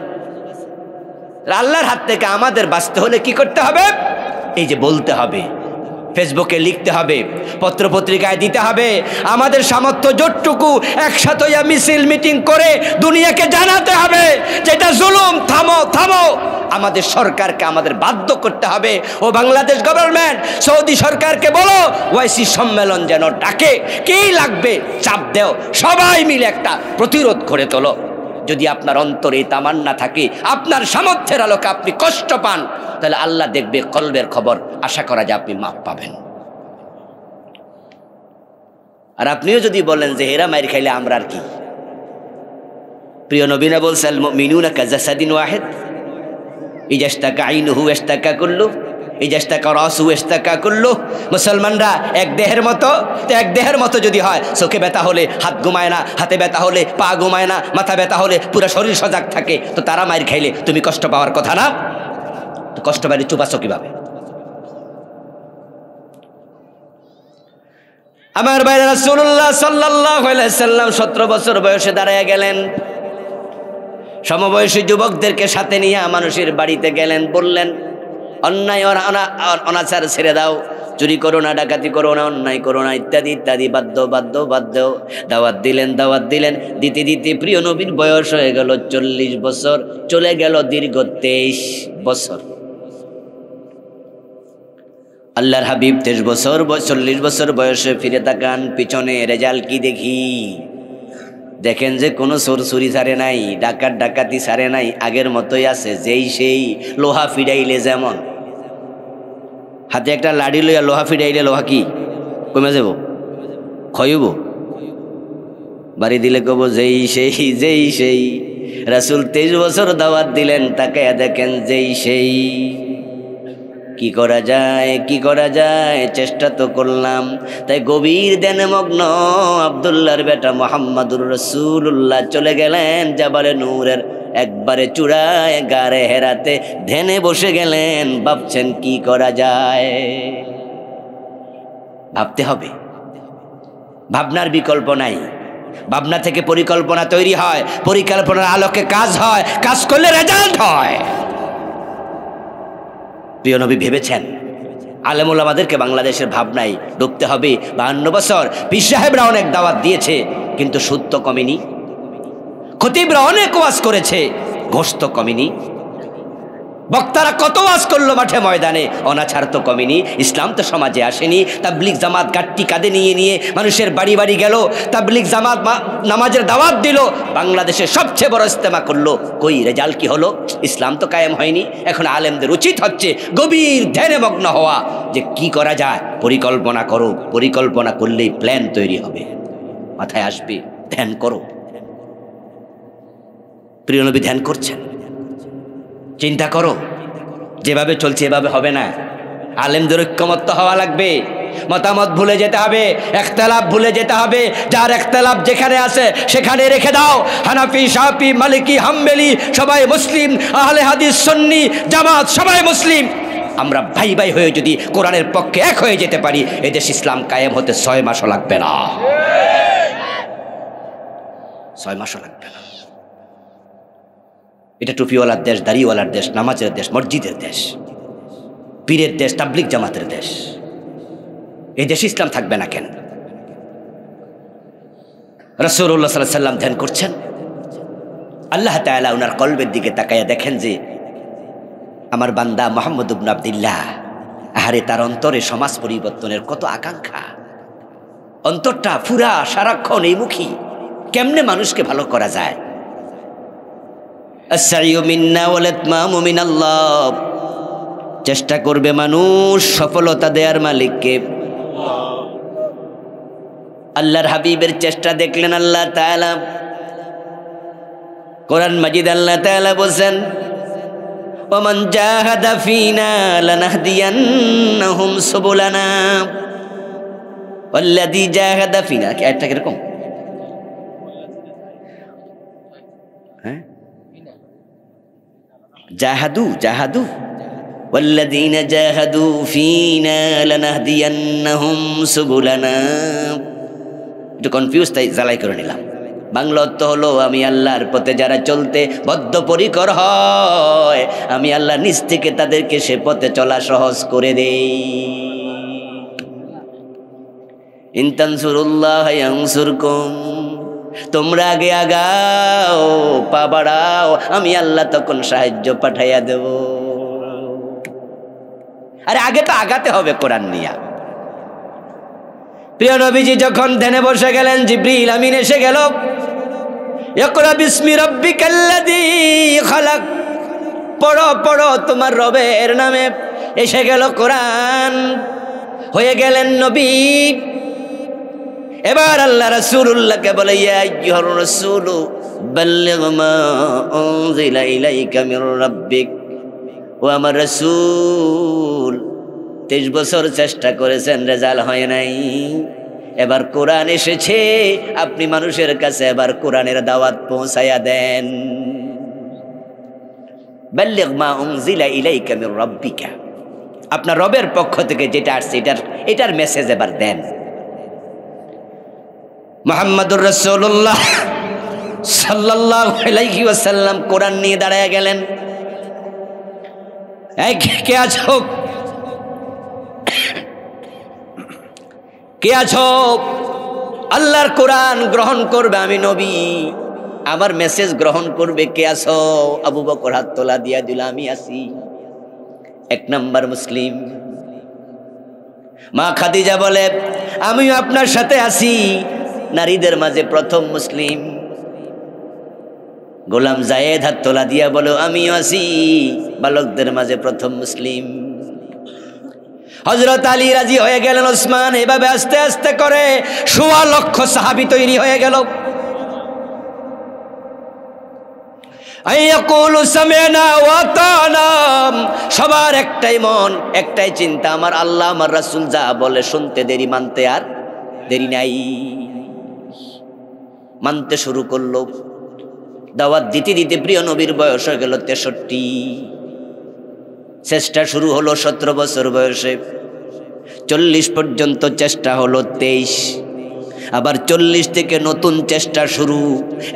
আল্লাহর হাত থেকে আমাদের বাঁচতে হলে কি করতে হবে? এই যে বলতে হবে, ফেসবুকে লিখতে হবে, পত্রপত্রিকায় দিতে হবে, আমাদের সামর্থ্য যতটুকু একসাথে মিছিল মিটিং করে দুনিয়াকে জানাতে হবে যেটা জুলুম, থামো থামো। আমাদের সরকারকে আমাদের বাধ্য করতে হবে। ও বাংলাদেশ গভর্নমেন্ট, সৌদি সরকারকে বলো ওয়াইসি সম্মেলন যেন ডাকে, কি লাগবে চাপ দেও, সবাই মিলে একটা প্রতিরোধ করে তোলো। যদি আপনার অন্তরে তামান্না থাকে, আপনার সামর্থ্যের আলোকে আপনি কষ্ট পান, তাহলে আল্লাহ দেখবে কলবের খবর, আশা করা যায় আপনি মাপ পাবেন। আর আপনিও যদি বলেন যে হেরা মাইর খাইলে আমরা আর কি, প্রিয় নবীনা বলছেন মুমিনুনা কাজাসাদিন ওয়াহিদ, ইজাস্তাকা আইনুহু ইস্তাকা কুল্লু, ইজাস্তাকা রাসু ইস্তাকা কুল্লু। মুসলমানরা এক দেহের মতো। তো এক দেহের মতো যদি হয়, চোখে ব্যথা হলে হাত ঘুমায় না, হাতে ব্যথা হলে পা ঘুমায় না, মাথা ব্যথা হলে পুরো শরীর সজাগ থাকে, তো তারা মাইর খাইলে তুমি কষ্ট পাওয়ার কথা না? তো কষ্ট পাইলে চুপ আছো কিভাবে? আমার ভাই রাসূলুল্লাহ সাল্লাল্লাহু আলাইহি সাল্লাম 17 বছর বয়সে দাঁড়ায় গেলেন, সমবয়সী যুবকদেরকে সাথে নিয়ে মানুষের বাড়িতে গেলেন, বললেন অন্যায় অনাচার ছেড়ে দাও, চুরি করো না, ডাকাতি করো না, অন্যায় করো না, ইত্যাদি ইত্যাদি, বাধ্য বাধ্য বাধ্য। দাওয়াত দিলেন, দিতে দিতে প্রিয় নবীর বয়স হয়ে গেল 40 বছর, চলে গেল দীর্ঘ 23 বছর। আল্লাহর হাবিব 23 বছর 40 বছর বয়সে ফিরে তাকান, পিছনে রেজাল্ট কি দেখি? দেখেন যে কোনো চোর চুরি ছাড়ে নাই, ডাকাত ডাকাতি ছাড়ে নাই, আগের মতোই আছে, যেই সেই। লোহা ফিডাইলে যেমন, হাতে একটা লাড়ি লইয়া লোহা ফিডাইলে লোহা কি কমে যাব? ক্ষয়ব? বাড়ি দিলে কব যেই সেই। রাসূল 23 বছর দাওয়াত দিলেন, তাকায়া দেখেন যেই সেই। কি করা যায়, চেষ্টা তো করলাম। তাই গভীর ধ্যানে মগ্ন আব্দুল্লাহর বেটা মুহাম্মাদুর রাসূলুল্লাহ চলে গেলেন জাবালে নূরের একবারে চূড়ায়, গারে হেরাতে ধ্যানে বসে গেলেন। ভাবছেন কি করা যায়, ভাবতে হবে, ভাবনার বিকল্প নাই। ভাবনা থেকে পরিকল্পনা তৈরি হয়, পরিকল্পনার আলোকে কাজ হয়, কাজ করলে রেজাল্ট হয়। প্রিয় নবী ভেবেছেন আলেম ওলামাদেরকে বাংলাদেশের ভাবনায় ঢুকতে হবে। 52 বছর পীর সাহেবরা অনেক দাওয়াত দিয়েছে, কিন্তু সুদ তো কমেনি। খতিবরা অনেক ওয়াজ করেছে, ঘোষ তো কমেনি। বক্তারা কত ওয়াজ করলো মাঠে ময়দানে, অনাচার তো কমেনি। ইসলাম তো সমাজে আসেনি। তাবলিগ জামাত গাট্টি কাঁধে নিয়ে মানুষের বাড়ি বাড়ি গেল, তাবলিগ জামাত নামাজের দাওয়াত দিল, বাংলাদেশের সবচেয়ে বড় ইজতেমা করলো। কই রেজাল্ট কি হলো? ইসলাম তো কায়েম হয়নি। এখন আলেমদের উচিত হচ্ছে গভীর ধ্যানে মগ্ন হওয়া, যে কি করা যায়, পরিকল্পনা করো। পরিকল্পনা করলেই প্ল্যান তৈরি হবে, মাথায় আসবে। ধ্যান করো। প্রিয় নবী ধ্যান করছেন, চিন্তা করো। যেভাবে চলছে এভাবে হবে না। আলেমদের ঐক্যমত্য হওয়া লাগবে, মতামত ভুলে যেতে হবে, একতলাফ ভুলে যেতে হবে। যার একতলাফ যেখানে আছে সেখানে রেখে দাও। হানাফি, শাফি, মালিকি, হাম্বলি সবাই মুসলিম, আহলে হাদিস, সুন্নি, জামাত সবাই মুসলিম। আমরা ভাই ভাই হয়ে যদি কোরআনের পক্ষে এক হয়ে যেতে পারি, এদেশ ইসলাম কায়েম হতে 6 মাসও লাগবে না, 6 মাসও লাগবে না। এটা টুপিওয়ালার দেশ, দাড়িওয়ালার দেশ, নামাজের দেশ, মসজিদের দেশ, পীরের দেশ, তাবলিগ জামাতের দেশ। এই দেশে ইসলাম থাকবে না কেন? রাসূলুল্লাহ সাল্লাল্লাহু আলাইহি ওয়াসাল্লাম ধ্যান করছেন। আল্লাহ তাআলা ওনার কলবের দিকে তাকায়া দেখেন যে আমার বান্দা মুহাম্মদ ইবনে আব্দুল্লাহ, আহারে তার অন্তরে সমাজ পরিবর্তনের কত আকাঙ্ক্ষা। অন্তরটা পুরা সারাক্ষণ এই মুখী, কেমনে মানুষকে ভালো করা যায়। আস-সাইয়ু মিন্না ওয়াল ইতমামু মিনাল্লাহ। চেষ্টা করবে মানুষ, সফলতা দেওয়ার মালিককে আল্লাহর হাবিবের চেষ্টা দেখলেন আল্লাহ তাআলা। কোরআন মাজিদ আল্লাহ তাআলা বলেন, ওমান জাহাদা ফিনা লানাহদিয়ান্নাহুম সুবুলানা ওয়াল্লাযী জাহাদা ফিনা। কি আয়াতটা এরকম? জাহাদু জাহাদু ওয়াল্লাযীনা জাহাদু ফীনা লানাহদিয়ান্নাহুম সুবুলানা। একটু কনফিউজ, তাই জ্বালাই করে নিলাম। বাংলা অর্থ হলো, আমি আল্লাহর পথে যারা চলতে বদ্ধপরিকর হয়, আমি আল্লাহ নিজ থেকে তাদেরকে সে পথে চলা সহজ করে দেই। ইন তানসুরুল্লাহ ইয়ানসুরকুম, তোমরা আগে আগাও, পা বাড়াও, আমি আল্লাহ তখন সাহায্য পাঠাইয়া দেব। আরে আগে তো আগাতে হবে কোরআন নিয়া। প্রিয় নবীজি যখন ধ্যানে বসে গেলেন, জিবরিল আমিন এসে গেল। ইকরা বিসমি রাব্বিকাল্লাযী খালাক, পড়ো পড়ো তোমার রবের নামে। এসে গেল কোরআন, হয়ে গেলেন নবী। এবার আল্লাহ রাসূলুল্লাহকে বলে, ইয়া আইয়ুহার রাসূলু বাল্লিগ মা উনজিলা ইলাইকা মির রাব্বিক। ও আমার রাসূল, 23 বছর চেষ্টা করেছেন, রেজাল্ট হয় নাই। এবার কোরআন এসেছে, আপনি মানুষের কাছে এবার কোরআনের দাওয়াত পৌঁছায়া দেন। বাল্লিগ মা উনজিলা ইলাইকা মির রাব্বিকা, আপনার রবের পক্ষ থেকে যেটা আসছে এটার মেসেজ এবার দেন। মুহাম্মাদুর রাসূলুল্লাহ সাল্লাল্লাহু আলাইহি ওয়াসাল্লাম কোরআন নিয়ে দাঁড়ায় গেলেন। কে আছো? কে আছো? আল্লাহর কোরআন গ্রহণ করবে, আমি নবী, আমার মেসেজ গ্রহণ করবে, কে আছো? আবু বকর হাত তোলা দিয়া দিল, আমি আছি। 1 নাম্বার মুসলিম। মা খাদিজা বলে, আমিও আপনার সাথে আছি, নারীদের মাঝে প্রথম মুসলিম। গোলাম জায়েদ হাত তোলা দিয়া বলো, আমিও আছি, বালকদের মাঝে প্রথম মুসলিম। হযরত আলী রাজি হয়ে গেলেন, ওসমান, এভাবে আস্তে আস্তে করে 1.25 লক্ষ সাহাবী তৈরি হয়ে গেল। আইয়াকুলু সামি'না ওয়া আতা'না, সবার একটাই মন, একটাই চিন্তা, আমার আল্লাহ আমার রাসূল যা বলে শুনতে দেরি, মানতে আর দেরি নাই। মানতে শুরু করলো। দাওয়াত দিতে দিতে প্রিয় নবীর বয়স হয়ে গেল 63। চেষ্টা শুরু হলো 17 বছর বয়সে, 40 পর্যন্ত চেষ্টা হলো 23। আবার 40 থেকে নতুন চেষ্টা শুরু,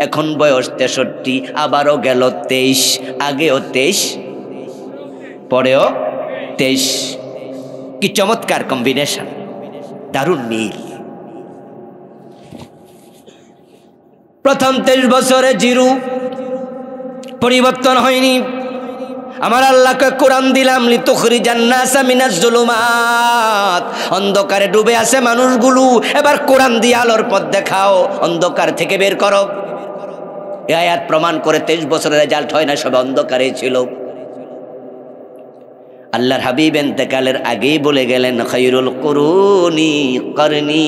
এখন বয়স 63, আবারও গেল 23, আগেও 23, পরেও 23। কি চমৎকার কম্বিনেশন, দারুণ মিল। প্রথম 23 বছরে জিরো, পরিবর্তন হয়নি। আমার আল্লাহকে কোরআন দিলাম, লিতুখরিজান নাসা মিনাজ জুলুমাত, অন্ধকারে ডুবে আছে মানুষগুলো, এবার কোরআন দিয়ে আলোর পথ দেখাও, অন্ধকার থেকে বের করো। এই আয়াত প্রমাণ করে 23 বছরের রেজাল্ট হয় না, সব অন্ধকারে ছিল। আল্লাহর হাবিব ইন্তেকালের আগেই বলে গেলেন, খায়রুল কুরুনি করনি,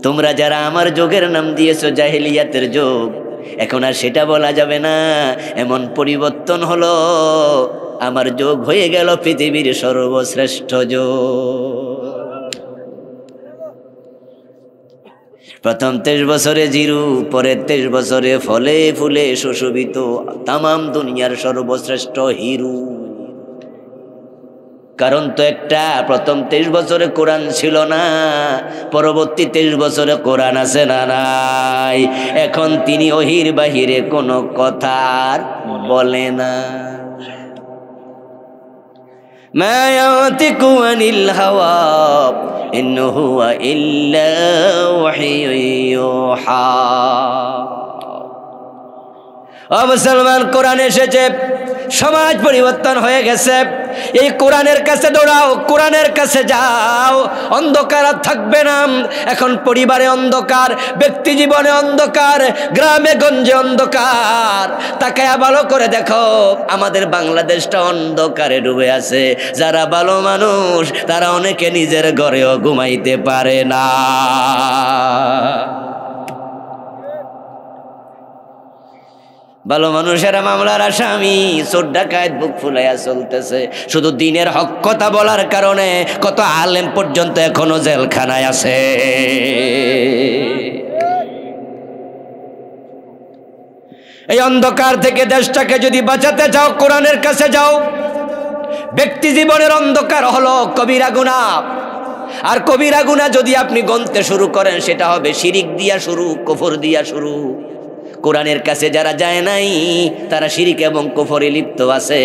তোমরা যারা আমার যুগের নাম দিয়েছো জাহেলিয়াতের যুগ, এখন আর সেটা বলা যাবে না। এমন পরিবর্তন হলো, আমার যুগ হয়ে গেল পৃথিবীর সর্বশ্রেষ্ঠ যুগ। প্রথম 23 বছরে জিরু, পরে 23 বছরে ফলে ফুলে সুশোভিত তামাম দুনিয়ার সর্বশ্রেষ্ঠ হিরু। কারণ তো একটা, প্রথম 23 বছরে কোরআন ছিল না, পরবর্তী 23 বছরে কোরআন আছে না নাই। এখন তিনি ওহির বাহিরে কোনো কথা আর বলে না। মা ইয়াতিকু আনিল হাওয়া ইন হুয়া ইল্লা ওয়াহিয়ুন ইউহা। ও মুসলমান, কোরআন এসেছে, সমাজ পরিবর্তন হয়ে গেছে। এই কোরআনের কাছে দৌড়াও, কোরআনের কাছে যাও, অন্ধকার আর থাকবে না। এখন পরিবারে অন্ধকার, ব্যক্তি জীবনে অন্ধকার, গ্রামে গঞ্জে অন্ধকার। তাকায়া ভালো করে দেখো, আমাদের বাংলাদেশটা অন্ধকারে ডুবে আছে। যারা ভালো মানুষ তারা অনেকে নিজের ঘরেও ঘুমাইতে পারে না। ভালো মানুষেরা মামলার আসামি, চোর ডাকাত বুক ফুলাইয়া চলতেছে। শুধু দিনের হক কথা বলার কারণে কত আলেম পর্যন্ত এখনো জেলখানায় আছে। এই অন্ধকার থেকে দেশটাকে যদি বাঁচাতে চাও কোরআনের কাছে যাও। ব্যক্তি জীবনের অন্ধকার হলো কবিরা গুনাহ, আর কবিরা গুনাহ যদি আপনি গণতে শুরু করেন সেটা হবে শিরিক দিয়া শুরু, কুফর দিয়া শুরু। কোরআনের কাছে যারা যায় নাই তারা শিরিক এবং কুফরে লিপ্ত আছে।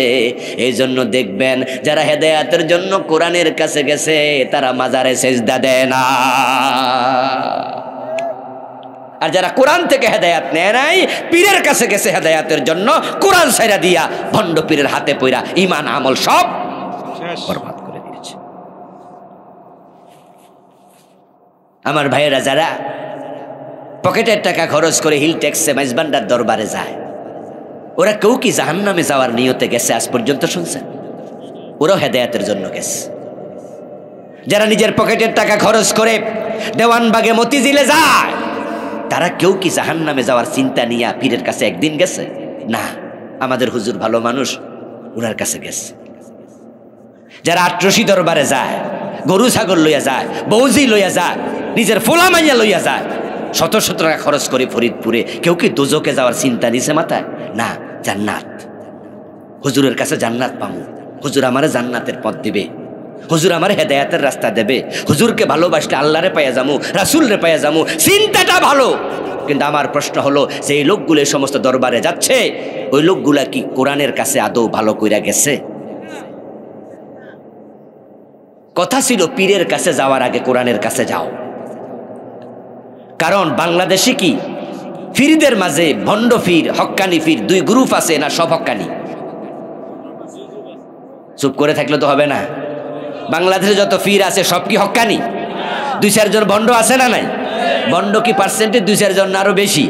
এই জন্য দেখবেন যারা হেদায়েতের জন্য কোরআনের কাছে গেছে তারা মাজারে সেজদা দেয় না, আর যারা কোরআন থেকে হেদায়েত নেয় নাই পীরের কাছে গেছে হেদায়েতের জন্য, কোরআন ছাইরা দিয়া ভণ্ড পীরের হাতে পইরা ঈমান আমল সব বরবাদ করে দিয়েছে। আমার ভাইয়েরা যারা পকেটের টাকা খরচ করে হিল ট্যাক্সে মেজবান্ডার দরবারে যায়, ওরা কেউ কি জাহান্নামে যাওয়ার নিয়তে গেছে আজ পর্যন্ত শুনছেন? ওরাও হেদায়েতের জন্য গেছে। যারা নিজের পকেটের টাকা খরচ করে দেওয়ানবাগে মতিঝিলে যায়, তারা কেউ কি জাহান্নামে যাওয়ার চিন্তা নিয়ে পীরের কাছে একদিন গেছে? না, আমাদের হুজুর ভালো মানুষ, ওনার কাছে গেছে। যারা আটরশি দরবারে যায়, গরু ছাগল লইয়া যায়, বৌজি লইয়া যায়, নিজের ফোলা মাইয়া লইয়া যায়, শত শত টাকা খরচ করে ফরিদপুরে, কেউ কি দোজকে যাওয়ার চিন্তা নিছে মাথায়? না, জান্নাত, হুজুরের কাছে জান্নাত পামু, হুজুর আমারে জান্নাতের পথ দিবে, হুজুর আমার হেদায়েতের রাস্তা দেবে, হুজুরকে ভালোবাসলে আল্লাহরে পাইয়া যামু, রাসূলরে পাইয়া যামু, চিন্তাটা ভালো। কিন্তু আমার প্রশ্ন হলো, সেই লোকগুলো সমস্ত দরবারে যাচ্ছে, ওই লোকগুলা কি কোরআনের কাছে আদৌ ভালো কইরা গেছে? কথা ছিল পীরের কাছে যাওয়ার আগে কোরআনের কাছে যাও। কারণ বাংলাদেশে কি ফিরদের মাঝে ভণ্ড ফির, হক্কানি ফির দুই গ্রুপ আছে না সব হক্কানি? চুপ করে থাকলে তো হবে না। বাংলাদেশে যত ফির আছে সব কি হক্কানি? দুই চারজন ভণ্ড আছে না নাই? ভণ্ড কি পার্সেন্টেজ দুই চারজন না আরো বেশি?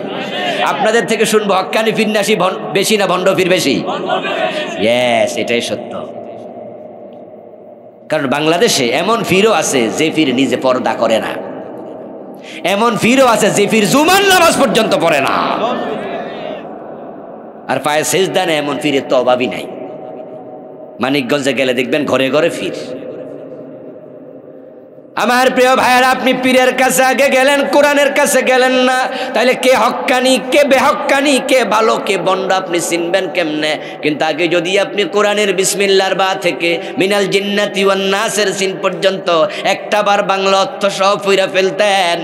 আপনাদের থেকে শুনবো হক্কানি ফির নাসি বেশি না ভণ্ড ফির বেশি? ইয়েস, এটাই সত্য। কারণ বাংলাদেশে এমন ফিরও আছে যে ফির নিজে পর্দা করে না, এমন ফিরও আছে যে ফির জুমার নামাজ পর্যন্ত পড়ে না, আর পায়ে সেজদা নেই, এমন ফিরের তো অভাবই নাই। মানিকগঞ্জে গেলে দেখবেন ঘরে ঘরে ফির। আমার প্রিয় ভাইয়েরা, আপনি পীরের কাছে আগে গেলেন, কোরআনের কাছে গেলেন না, তাহলে কে হক্কানি কে বেহক্কানি, কে ভালো কে বন্ড আপনি চিনবেন কেমনে? কিন্তু আগে যদি আপনি কোরআনের বিসমিল্লাহর বা থেকে মিনাল জিন্নাতি ওয়ান নাসের সিন পর্যন্ত একটা বার বাংলা অর্থ সহ পড়ে ফেলতেন,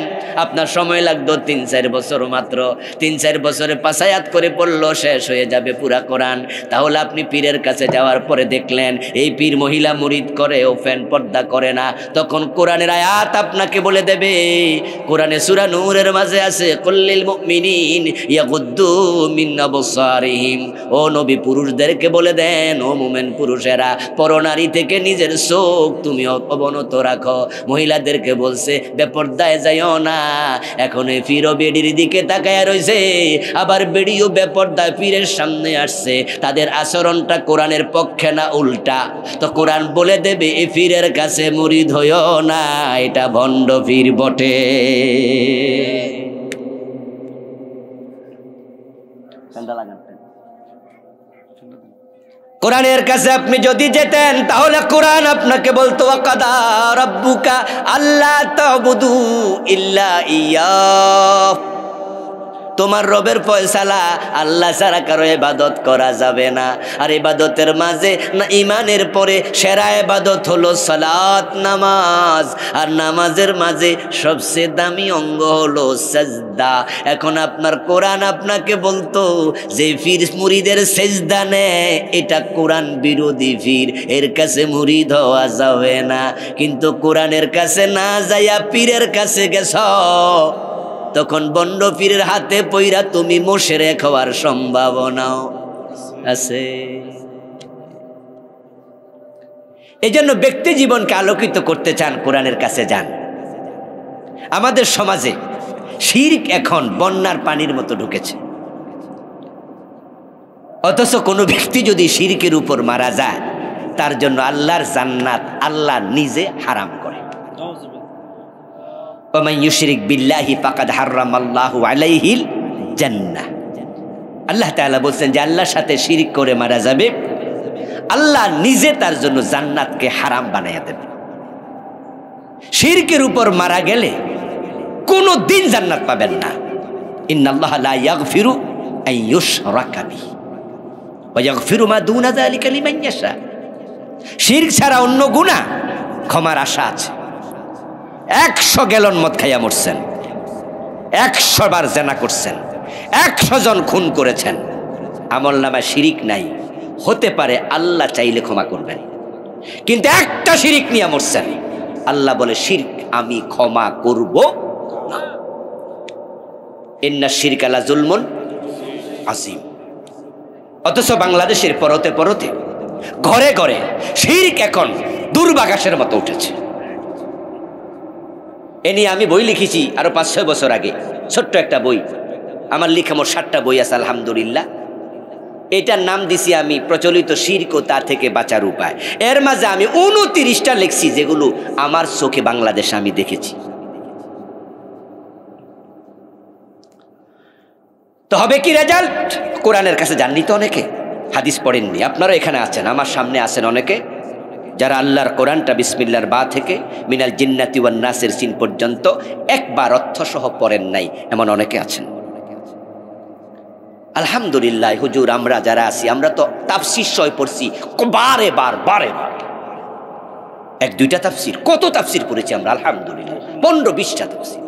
আপনার সময় লাগতো ৩-৪ বছর মাত্র। ৩-৪ বছরে ৫ আয়াত করে পড়লো শেষ হয়ে যাবে পুরা কোরআন। তাহলে আপনি পীরের কাছে যাওয়ার পরে দেখলেন এই পীর মহিলা মুরিদ করে, ও ফ্যান পর্দা করে না, তখন কোরআনের আয়াত আপনাকে বলে দেবে। কোরআনে সূরা নূরের মাঝে আছে, কুল্লিল মুমিনিন ইয়াগুদ্দু মিন আবসারিহিম, ও নবী পুরুষদেরকে বলে দেন, ও মুমিন পুরুষেরা পরনারী থেকে নিজের চোখ তুমি অবনত রাখো। মহিলাদেরকে বলছে বেপরদায় যাইও না। এখন এই পীরও বেডির দিকে তাকায় রইছে, আবার বেডিও বেপরদায় পীরের সামনে আসছে। তাদের আচরণটা কোরআনের পক্ষে না উল্টা? তো কোরআন বলে দেবে এই পীরের কাছে মুরিদ হইও না, এটা ভণ্ড পীর বটে। কোরআনের কাছে আপনি যদি যেতেন তাহলে কোরআন আপনাকে বলতো, ওয়াকাদা রাব্বুকা আল্লা তা'বুদু ইল্লা ইয়্যাহ, তোমার রবের ফয়সালা আল্লাহ ছাড়া কারো ইবাদত করা যাবে না। আর ইবাদতের মাঝে না ঈমানের পরে সেরা ইবাদত হলো সালাত, নামাজ, আর নামাজের মাঝে সবচেয়ে দামি অঙ্গ হলো সাজদা। এখন আপনার কোরআন আপনাকে বলতো যে পীর মুরিদের সেজদা নেয়, এটা কোরআন বিরোধী পীর, এর কাছে মুরিদ হওয়া যাবে না। কিন্তু কোরআনের কাছে না যাইয়া পীরের কাছে গেছ, তখন বন্ড পীরের হাতে পইরা তুমি মুশরিক হওয়ার সম্ভাবনাও আছে। এই জন্য ব্যক্তি জীবনকে আলোকিত করতে চান, কোরআনের কাছে যান। আমাদের সমাজে শিরক এখন বন্যার পানির মতো ঢুকেছে, অথচ কোনো ব্যক্তি যদি শিরকের উপর মারা যায় তার জন্য আল্লাহর জান্নাত আল্লাহ নিজে হারাম করে। ওমান ইউশরিক বিল্লাহি ফাকাদ হারামাল্লাহু আলাইহিল জান্নাহ। আল্লাহ তাআলা বলছেন যে আল্লাহর সাথে শিরক করে মারা যাবে, আল্লাহ নিজে তার জন্য জান্নাতকে হারাম বানাইয়া দেবে। শিরকের উপর মারা গেলে কোনো দিন জান্নাত পাবেন না। ইন্নাল্লাহা লা ইয়াগফিরু আইয়ুশরাকা বিহি ওয়া ইয়াগফিরু মা দুনা যালিকা লিমান ইয়াশা। শিরক ছাড়া অন্য গুনাহ ক্ষমার আশা আছে। 100 গ্যালন মদ খাইয়া মরছেন, 100 বার জেনা করছেন, 100 জন খুন করেছেন, আমল নামায় শিরিক নাই, হতে পারে আল্লাহ চাইলে ক্ষমা করবেন। কিন্তু একটা শিরিক নিয়ে মরছেন, আল্লাহ বলে শিরক আমি ক্ষমা করব না। ইন্না শিরকা লা যুলমুন আযীম। অথচ বাংলাদেশের পরতে পরতে ঘরে ঘরে শিরক এখন দুর্বাঘাসের মতো উঠেছে। এ নিয়ে আমি বই লিখেছি আরো 5-6 বছর আগে, ছোট্ট একটা বই। আমার লিখা মোট 7টা বই আছে আলহামদুলিল্লাহ। এটার নাম দিছি আমি প্রচলিত শিরক ও তা থেকে বাঁচার উপায়। এর মাঝে আমি 29টা লিখছি যেগুলো আমার চোখে বাংলাদেশে আমি দেখেছি। তো হবে কি রেজাল্ট? কোরআনের কাছে যাননি তো অনেকে, হাদিস পড়েননি। আপনারা এখানে আছেন, আমার সামনে আছেন অনেকে যারা আল্লাহর কোরআনটা বিসমিল্লাহর বা থেকে মিনাল জিন্নাতি ওয়ান নাসের সিন পর্যন্ত একবার অর্থ সহ পড়েন নাই, এমন অনেকে আছেন। আলহামদুলিল্লাহ হুজুর, আমরা যারা আছি আমরা তো তাফসীর সহ পড়ছি বারে বার 1-2টা তাফসীর, কত তাফসীর পড়েছি আমরা আলহামদুলিল্লাহ, 15-20টা তাফসীর।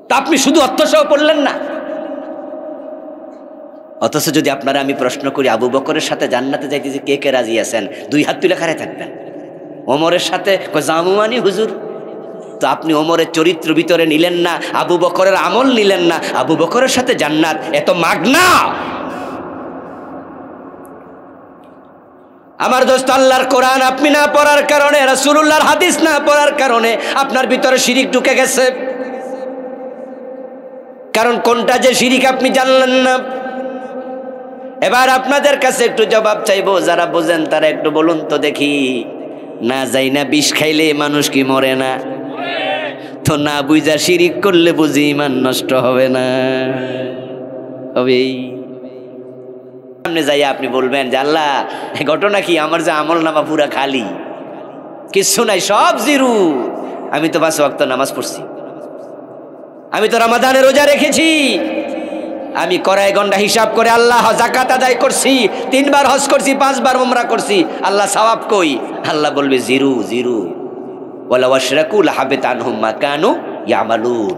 তা আপনি শুধু অর্থ সহ পড়লেন না। অথচ যদি আপনারা আমি প্রশ্ন করি আবু বকরের সাথে জান্নাতে যাইতে যে কে কে রাজি আছেন, 2 হাত তুলে খাড়ায় থাকবেন। ওমরের সাথে জামুমানি হুজুর, তো আপনি ওমরের চরিত্র ভিতরে নিলেন না, আবু বকরের আমল নিলেন না, আবু বকরের সাথে জান্নাত এত মাগনা। আমার দোস্ত, আল্লাহর কোরআন আপনি না পড়ার কারণে, রাসূলুল্লাহর হাদিস না পড়ার কারণে আপনার ভিতরে শিরিক ঢুকে গেছে। কারণ কোনটা যে শিরিক আপনি জানলেন না। এবার আপনাদের কাছে একটু জবাব চাইবো, যারা বোঝেন তারা একটু বলুন তো দেখি, না যাই না বিষ খাইলে মানুষ কি মরে না? তো না বুঝা শিরিক করলে বুঝি ইমান নষ্ট হবে না? হবেই। সামনে যাই আপনি বলবেন যে আল্লাহ ঘটনা কি, আমার যে আমল নামা পুরা খালি, কিচ্ছু নাই, সব জিরো। আমি তো 5 ওয়াক্ত নামাজ পড়ছি, আমি তো রমাদানে রোজা রেখেছি, আমি কড়াই গন্ডা হিসাব করে আল্লাহ যাকাত আদায় করছি, 3 বার হজ করছি, 5 বার উমরা করছি, আল্লাহ সওয়াব কই? আল্লাহ বলবে জিরো জিরো। ওয়ালা ওয়াশরাকু লাহাবিতা আনহুম মা কানু ইয়ামালুন।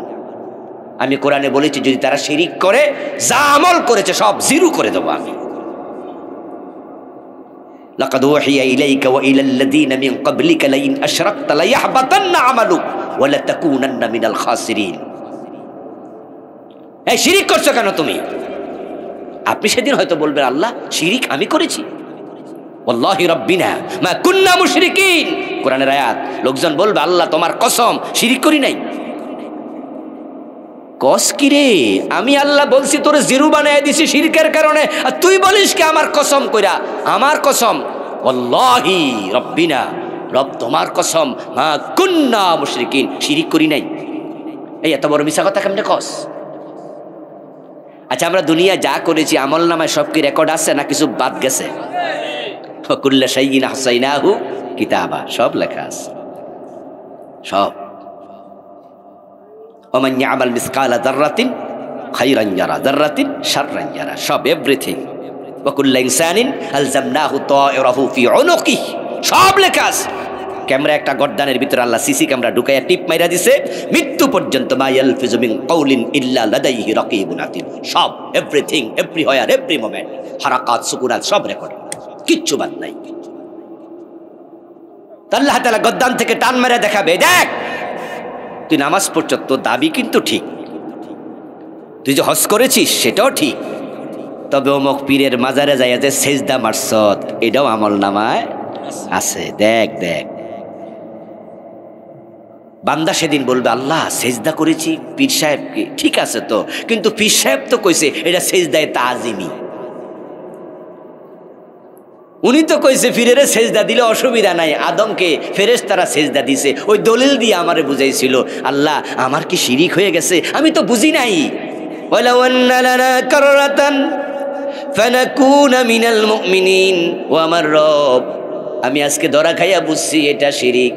আমি কোরআনে বলেছি যদি তারা শিরিক করে, যা আমল করেছে সব জিরো করে দেব আমি। লাকাদ ওয়াহিয়া ইলাইকা ওয়া ইলাল্লাযীনা মিন ক্বাবলিকা লাইন আশরাকতা লায়াহবাতান্না আমালুক ওয়া লাতাকুনান্না মিনাল খাসিরিন। এই শিরিক করছো কেন তুমি? আপনি সেদিন হয়তো বলবেন আল্লাহ শিরিক আমি করেছি, ওয়াল্লাহি রাব্বিনা মা কুন্না মুশরিকিন, কোরআনের আয়াত। লোকজন বলবে আল্লাহ তোমার কসম শিরিক করি নাই। কস কি রে? আমি আল্লাহ বলছি তোরে জিরো বানায় দিছি শিরকের কারণে, আর তুই বলিস কি আমার কসম কইরা? আমার কসম ওয়াল্লাহি রাব্বিনা, রব তোমার কসম, মা কুন্না মুশরিকিন, শিরিক করি নাই। এই এত বড় মিছা কথা কেমনে কস? আচ্ছা, আমরা দুনিয়া যা করেছি আমল নামায় সব কি রেকর্ড আছে না কিছু বাদ গেছে? কুল্লা শাইইন আহসাইনাহু কিতাবা, সব লেখা আছে, সব। ওমান ইয়ামাল মিসকালা যাররাতিন খায়রান ইয়ারা যাররাতিন শাররান ইয়ারা, সব এভরিথিং। ওয়া কুল্লা ইনসানিন আলজামনাহু তায়রাহু ফি উনুকিহি, সব লেখা আছে। ক্যামেরা একটা গর্দানের ভিতরে আল্লাহ সিসি ক্যামেরা ঢুকাইয়া টিপ মাইরা দিছে, মৃত্যু পর্যন্ত মা ইয়ালফিজু মিন কাউলিন ইল্লা লাদাইহি রাকিবুন আতীদ, সব এভরিথিং, এভরিহোয়ার, এভরি মোমেন্ট, হারাকাত সুকুনাত সব রেকর্ড, কিচ্ছু বাদ নাই। আল্লাহ তাআলা গর্দান থেকে টান মেরে দেখাবে, দেখ তুই নামাজ পড়ছ, তোর দাবি কিন্তু ঠিক, তুই যে হজ করেছিস সেটাও ঠিক, তবে অমুক পীরের মাজারে যাইয়া যে সেজদা মারছত এটাও আমল নামায় আছে, দেখ দেখ। বান্দা সেদিন বলবে আল্লাহ সেজদা করেছি পীর সাহেবকে, ঠিক আছে তো, কিন্তু পীর সাহেব তো কইছে এটা সেজদায়ে তাজিমি, উনি তো কইছে ফিরেরে সেজদা দিলে অসুবিধা নাই, আদমকে ফেরেশতারা সেজদা দিছে, ওই দলিল দিয়ে আমারে বুঝাইছিল। আল্লাহ আমার কি শিরিক হয়ে গেছে? আমি তো বুঝি নাই। ওয়ালাউ আন্না লানা কাররাতান ফানাকুনা মিনাল মুমিনিন, ও আমার রব আমি আজকে ধরা খাইয়া বুঝছি এটা শিরিক,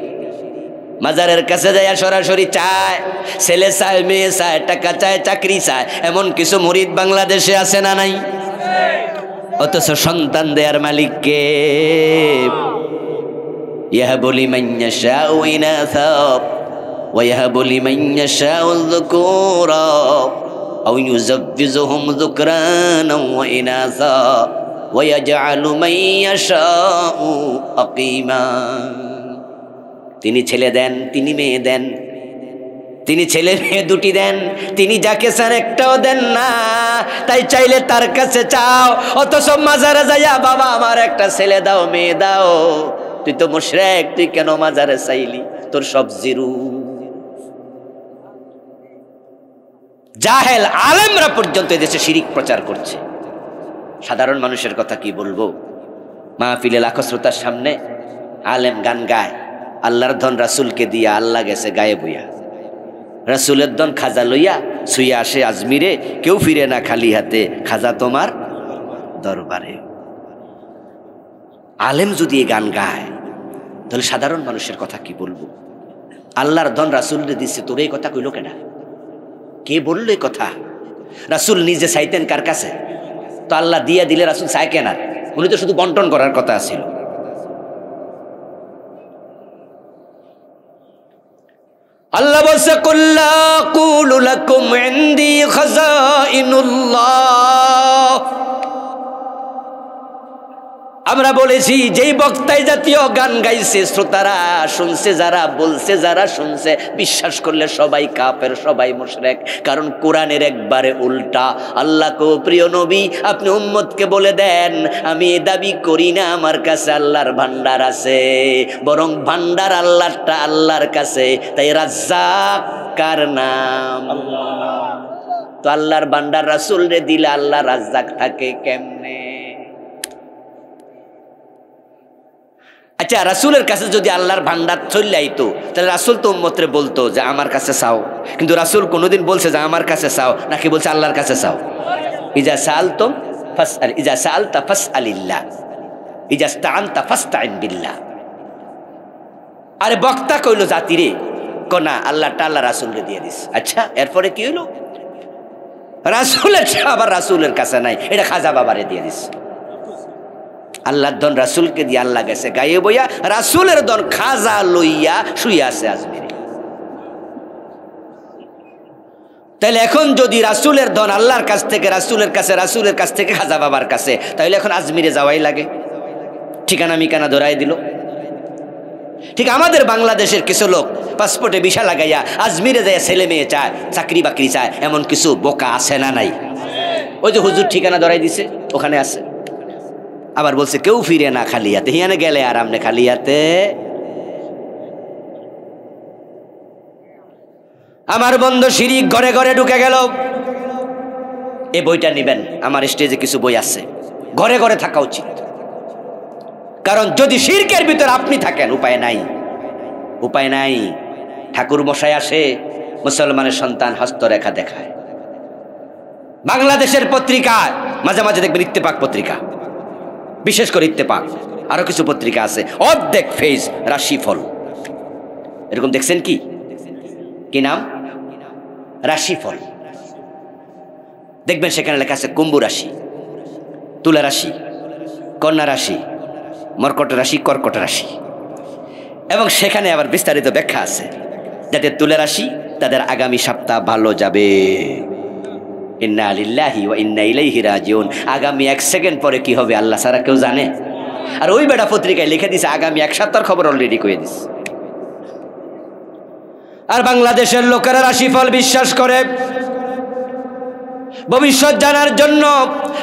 মাজারের কাছে যায় সরাসরি চায়, ছেলে চায়, মেয়ে চায়, টাকা চায়, চাকরি চায়, এমন কিছু মুরিদ বাংলাদেশে আছে না নাই? অথচ সন্তান দেয়ার মালিক কে? ইয়াহাবু লিমান ইয়াশাউ ইনাসা ওয়া ইয়াহাবু লিমান ইয়াশাউ যুকুরা আও ইউযাব্বিজুহুম যুকরানা ওয়া ইনাসা ওয়া ইয়াজআলু মান ইয়াশাউ আকিমা। তিনি ছেলে দেন, তিনি মেয়ে দেন, তিনি ছেলে মেয়ে দুটি দেন, তিনি যাকে চান একটাও দেন না। তাই চাইলে তার কাছে চাও, অথচ মাজারে যাইয়া বাবা আমার একটা ছেলে দাও, মেয়ে দাও। তুই তো মুশরিক, তুই কেন মাজারে চাইলি? তোর সব জিরু। জাহেল আলেমরা পর্যন্ত এদেশে শিরিক প্রচার করছে, সাধারণ মানুষের কথা কি বলবো? মাহফিলে লাখো শ্রোতার সামনে আলেম গান গায়, আল্লাহর ধন রাসূলকে দিয়া আল্লাহ গেছে গায়ে বইয়া, রাসূলের ধন খাজা লইয়া শুইয়া আসে আজমিরে, কেউ ফিরে না খালি হাতে, খাজা তোমার দরবারে। আলেম যদি এই গান গায় তাহলে সাধারণ মানুষের কথা কি বলবো? আল্লাহর ধন রাসূলরে দিচ্ছে, তোর এই কথা কইল কেডা? কে বললো এই কথা? রাসূল নিজে চাইতেন কার কাছে? তো আল্লাহ দিয়া দিলে রাসূল চায় কেন? উনি তো শুধু বন্টন করার কথা ছিল। আল্লাহ বলছে কুল্লা কুলু লাকুম ইনদি খাযাইনুল্লাহ। আমরা বলেছি যেই বক্তাই জাতীয় গান গাইছে, শ্রোতারা শুনছে, যারা বলছে, যারা শুনছে, বিশ্বাস করলে সবাই কাফের, সবাই মুশরিক। কারণ কোরআনের একবারে উল্টা। আল্লাহ কো প্রিয় নবী, আপনি উম্মতকে বলে দেন আমি এ দাবি করি না আমার কাছে আল্লাহর ভান্ডার আছে, বরং ভান্ডার আল্লাহটা আল্লাহর কাছে। তাই রাজ্জাক কার নাম? তো আল্লাহর ভান্ডার রাসূল রে দিলে আল্লাহ রাজ্জাক থাকে কেমনে? আচ্ছা, রাসূলের কাছে যদি আল্লাহর ভান্ডার চলে আইতো তাহলে রাসূল তো উম্মতরে বলতো যে আমার কাছে চাও, কিন্তু রাসূল কোনোদিন বলছে যে আমার কাছে চাও, নাকি বলছে আল্লাহর কাছে চাও? ইজা সাআলতুম ফাসআল, ইজা সাআলতা ফাসআলিল্লাহ, ইজা ইসতাআনতা ফাসতাইন বিল্লাহ। আরে বক্তা কইলো জাতিরে কোনা আল্লাহটা আল্লাহ রাসূলকে দিয়ে দিস। আচ্ছা, এরপরে কি হইলো? রাসূলের আবার রাসূলের কাছে নাই, এটা খাজা বাবারে দিয়ে দিস। আল্লাহর ধন রাসূলকে দিয়ে আল্লাহ গেছে গায়ে বইয়া, রাসূলের ধন খাজা লইয়া শুইয়া আছে আজমিরে। তাহলে এখন যদি রাসূলের ধন আল্লাহর কাছ থেকে রাসূলের কাছে, রাসূলের কাছ থেকে খাজা বাবার কাছে, তাহলে এখন আজমিরে যাওয়াই লাগে। ঠিকানা মিকানা ধরাই দিল। ঠিক আমাদের বাংলাদেশের কিছু লোক পাসপোর্টে ভিসা লাগাইয়া আজমিরে যায় ছেলে মেয়ে চায়, চাকরি বাকরি চায়, এমন কিছু বোকা আছে না নাই? ওই যে হুজুর ঠিকানা ধরাই দিছে, ওখানে আছে। আবার বলছে কেউ ফিরে না খালি হাতে, হিয়ানে গেলে আর আমনে খালি হাতে। আমার বন্ধু শিরিক ঘরে ঘরে ঢুকে গেল। এই বইটা নিবেন, আমার স্টেজে কিছু বই আছে, ঘরে ঘরে থাকা উচিত। কারণ যদি শিরকের ভিতর আপনি থাকেন, উপায় নাই, উপায় নাই। ঠাকুর মশাই আসে, মুসলমানের সন্তান হস্তরেখা দেখায়। বাংলাদেশের পত্রিকায় মাঝে মাঝে দেখবেন, ইত্তেফাক পত্রিকা, বিশেষ করে ইত্তেফাক, আরো কিছু পত্রিকা আছে, অর্ধেক ফেজ রাশিফল। এরকম দেখছেন কি? কি নাম? রাশিফল। দেখবেন সেখানে লেখা আছে কুম্ভ রাশি, তুলা রাশি, কন্যা রাশি, মর্কট রাশি, কর্কট রাশি। এবং সেখানে আবার বিস্তারিত ব্যাখ্যা আছে, যাদের তুলা রাশি তাদের আগামী সপ্তাহ ভালো যাবে। ইন্না লিল্লাহি ওয়া ইন্না ইলাইহি রাজিউন। আগামী 1 সেকেন্ড পরে কি হবে আল্লাহ ছাড়া কেউ জানে? আর ওই বেটা পত্রিকায় লিখে দিছে আগামী 1 সপ্তাহের খবর অলরেডি কয়ে দিছে। আর বাংলাদেশের লোকেরা রাশিফল বিশ্বাস করে। ভবিষ্যৎ জানার জন্য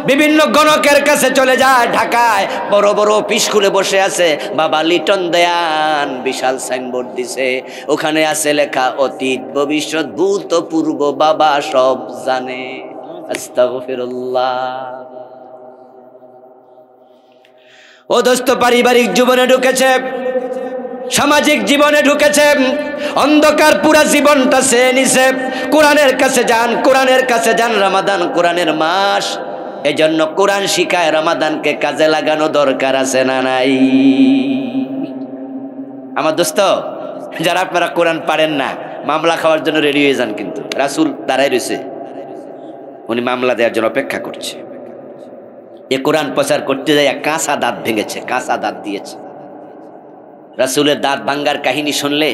বিভিন্ন গণকের কাছে চলে যায়। ঢাকায় বড় বড় অফিস খুলে বসে আছে, বাবা লিটন দেয়ান বিশাল সাইনবোর্ড দিছে, ওখানে আছে লেখা অতীত ভবিষ্যৎ ভূত পূর্ব বাবা সব জানে। আস্তাগফিরুল্লাহ। ও দোস্ত, পারিবারিক জীবনে ঢুকেছে, সামাজিক জীবনে ঢুকেছে, অন্ধকার পুরা জীবনটা সে নিছে। কোরআনের কাছে যান, কোরআনের কাছে যান। রমাদান কোরআনের মাস, এজন্য কোরআন শিখায়। রমাদানকে কাজে লাগানো দরকার আছে না নাই? আমার দোস্ত, যারা আপনারা কোরআন পারেন না মামলা খাওয়ার জন্য রেডি হয়ে যান, কিন্তু রাসূল দাঁড়ায় রয়েছে, উনি মামলা দেওয়ার জন্য অপেক্ষা করছে। এ কোরআন প্রচার করতে যায় কাঁচা দাঁত ভেঙেছে, কাঁচা দাঁত দিয়েছে। রাসূলের দাঁত ভাঙ্গার কাহিনী শুনলে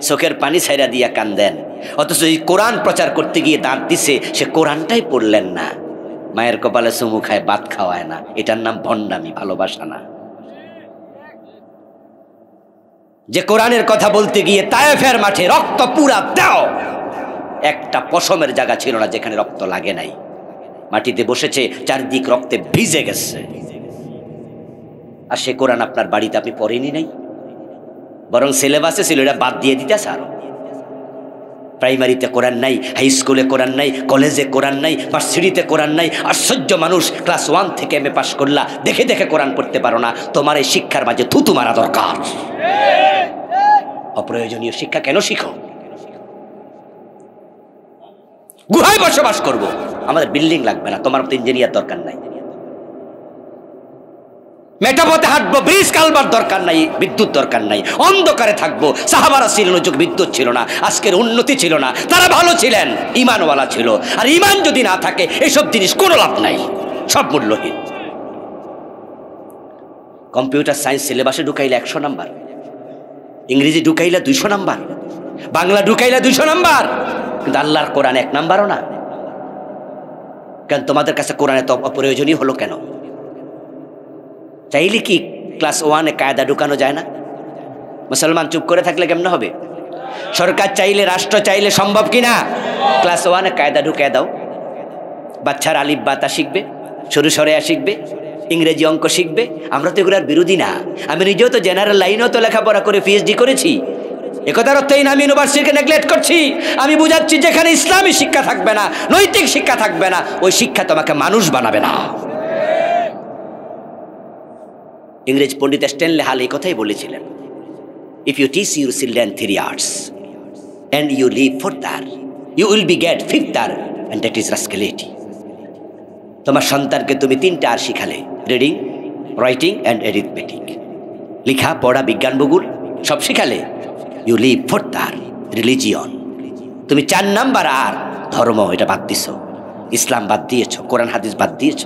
চোখের পানি ছাইরা দিয়া কান্দেন, অথচ এই কোরআন প্রচার করতে গিয়ে দাঁত দিছে, সে কোরআনটাই পড়লেন না। মায়ের কপালে চুমু খায়, ভাত খাওয়ায় না, এটার নাম ভণ্ডামি, ভালোবাসা না। যে কোরআনের কথা বলতে গিয়ে তায়েফের মাঠে রক্ত পুরা দাও, একটা পশমের জায়গা ছিল না যেখানে রক্ত লাগে নাই। মাটিতে বসেছে, চারদিক রক্তে ভিজে গেছে। আর সে কোরআন আপনার বাড়িতে আপনি পড়েনি নাই, বরং সিলেবাসে ছিল, এটা বাদ দিয়ে দিতে আরো। প্রাইমারিতে কোরআন নাই, হাই স্কুলে কোরআন নাই, কলেজে কোরআন নাই, ভার্সিটিতে কোরআন নাই। আশ্চর্য মানুষ, ক্লাস 1 থেকে এমএ পাস করলা, দেখে দেখে কোরআন পড়তে পারো না। তোমার এই শিক্ষার মাঝে থুতু মারা দরকার। অপ্রয়োজনীয় শিক্ষা কেন শিখো? গুহায় বসবাস করব, আমাদের বিল্ডিং লাগবে না, তোমার মতো ইঞ্জিনিয়ার দরকার নাই। মেটাপথে হাঁটবো, ব্রিজ কালবার দরকার নাই, বিদ্যুৎ দরকার নাই। অন্ধকারে থাকবো। সাহাবারা ছিলেন, যুগ বিদ্যুৎ ছিল না, আজকের উন্নতি ছিল না, তারা ভালো ছিলেন, ইমানওয়ালা ছিল। আর ইমান যদি না থাকে এসব জিনিস কোনো লাভ নাই, সব মূল্যহীন। কম্পিউটার সায়েন্স সিলেবাসে ঢুকাইলে 100 নাম্বার, ইংরেজি ঢুকাইলে 200 নাম্বার, বাংলা ঢুকাইলে 200 নাম্বার, কিন্তু আল্লাহর কোরআন 1 নাম্বারও না। কেন তোমাদের কাছে কোরআন এত অপ্রয়োজনীয় হলো কেন? চাইলে কি ক্লাস 1-এ কায়দা ঢুকানো যায় না? মুসলমান চুপ করে থাকলে কেমন হবে? সরকার চাইলে, রাষ্ট্র চাইলে সম্ভব কিনা? ক্লাস 1-এ কায়দা ঢুকিয়ে দাও, বাচ্চারা আলিফ বাতা শিখবে, সরু সরেয়া শিখবে, ইংরেজি অঙ্ক শিখবে। আমরা তো এগুলোর বিরোধী না। আমি নিজেও তো জেনারেল লাইনেও তো লেখাপড়া করে পিএইচডি করেছি। একথার অর্থই না আমি ইউনিভার্সিটিকে নেগলেক্ট করছি। আমি বুঝাচ্ছি, যেখানে ইসলামী শিক্ষা থাকবে না, নৈতিক শিক্ষা থাকবে না, ওই শিক্ষা তোমাকে মানুষ বানাবে না। ইংরেজ পণ্ডিত স্ট্যানলে হাল এই কথাই বলেছিলেন, if you teach your children 3 arts and you leave 4th art, you will be get 5th art, and that is rascality. তোমার সন্তানকে তুমি 3টা আর শিখালে, রিডিং, রাইটিং অ্যান্ড অ্যারিথমেটিক, লেখা পড়া, বিজ্ঞান ভূগোল সব শিখালে, you leave 4th art, religion. তুমি 4 নাম্বার আর ধর্ম, এটা বাদ দিছ, ইসলাম বাদ দিয়েছ, কোরআন হাদিস বাদ দিয়েছ।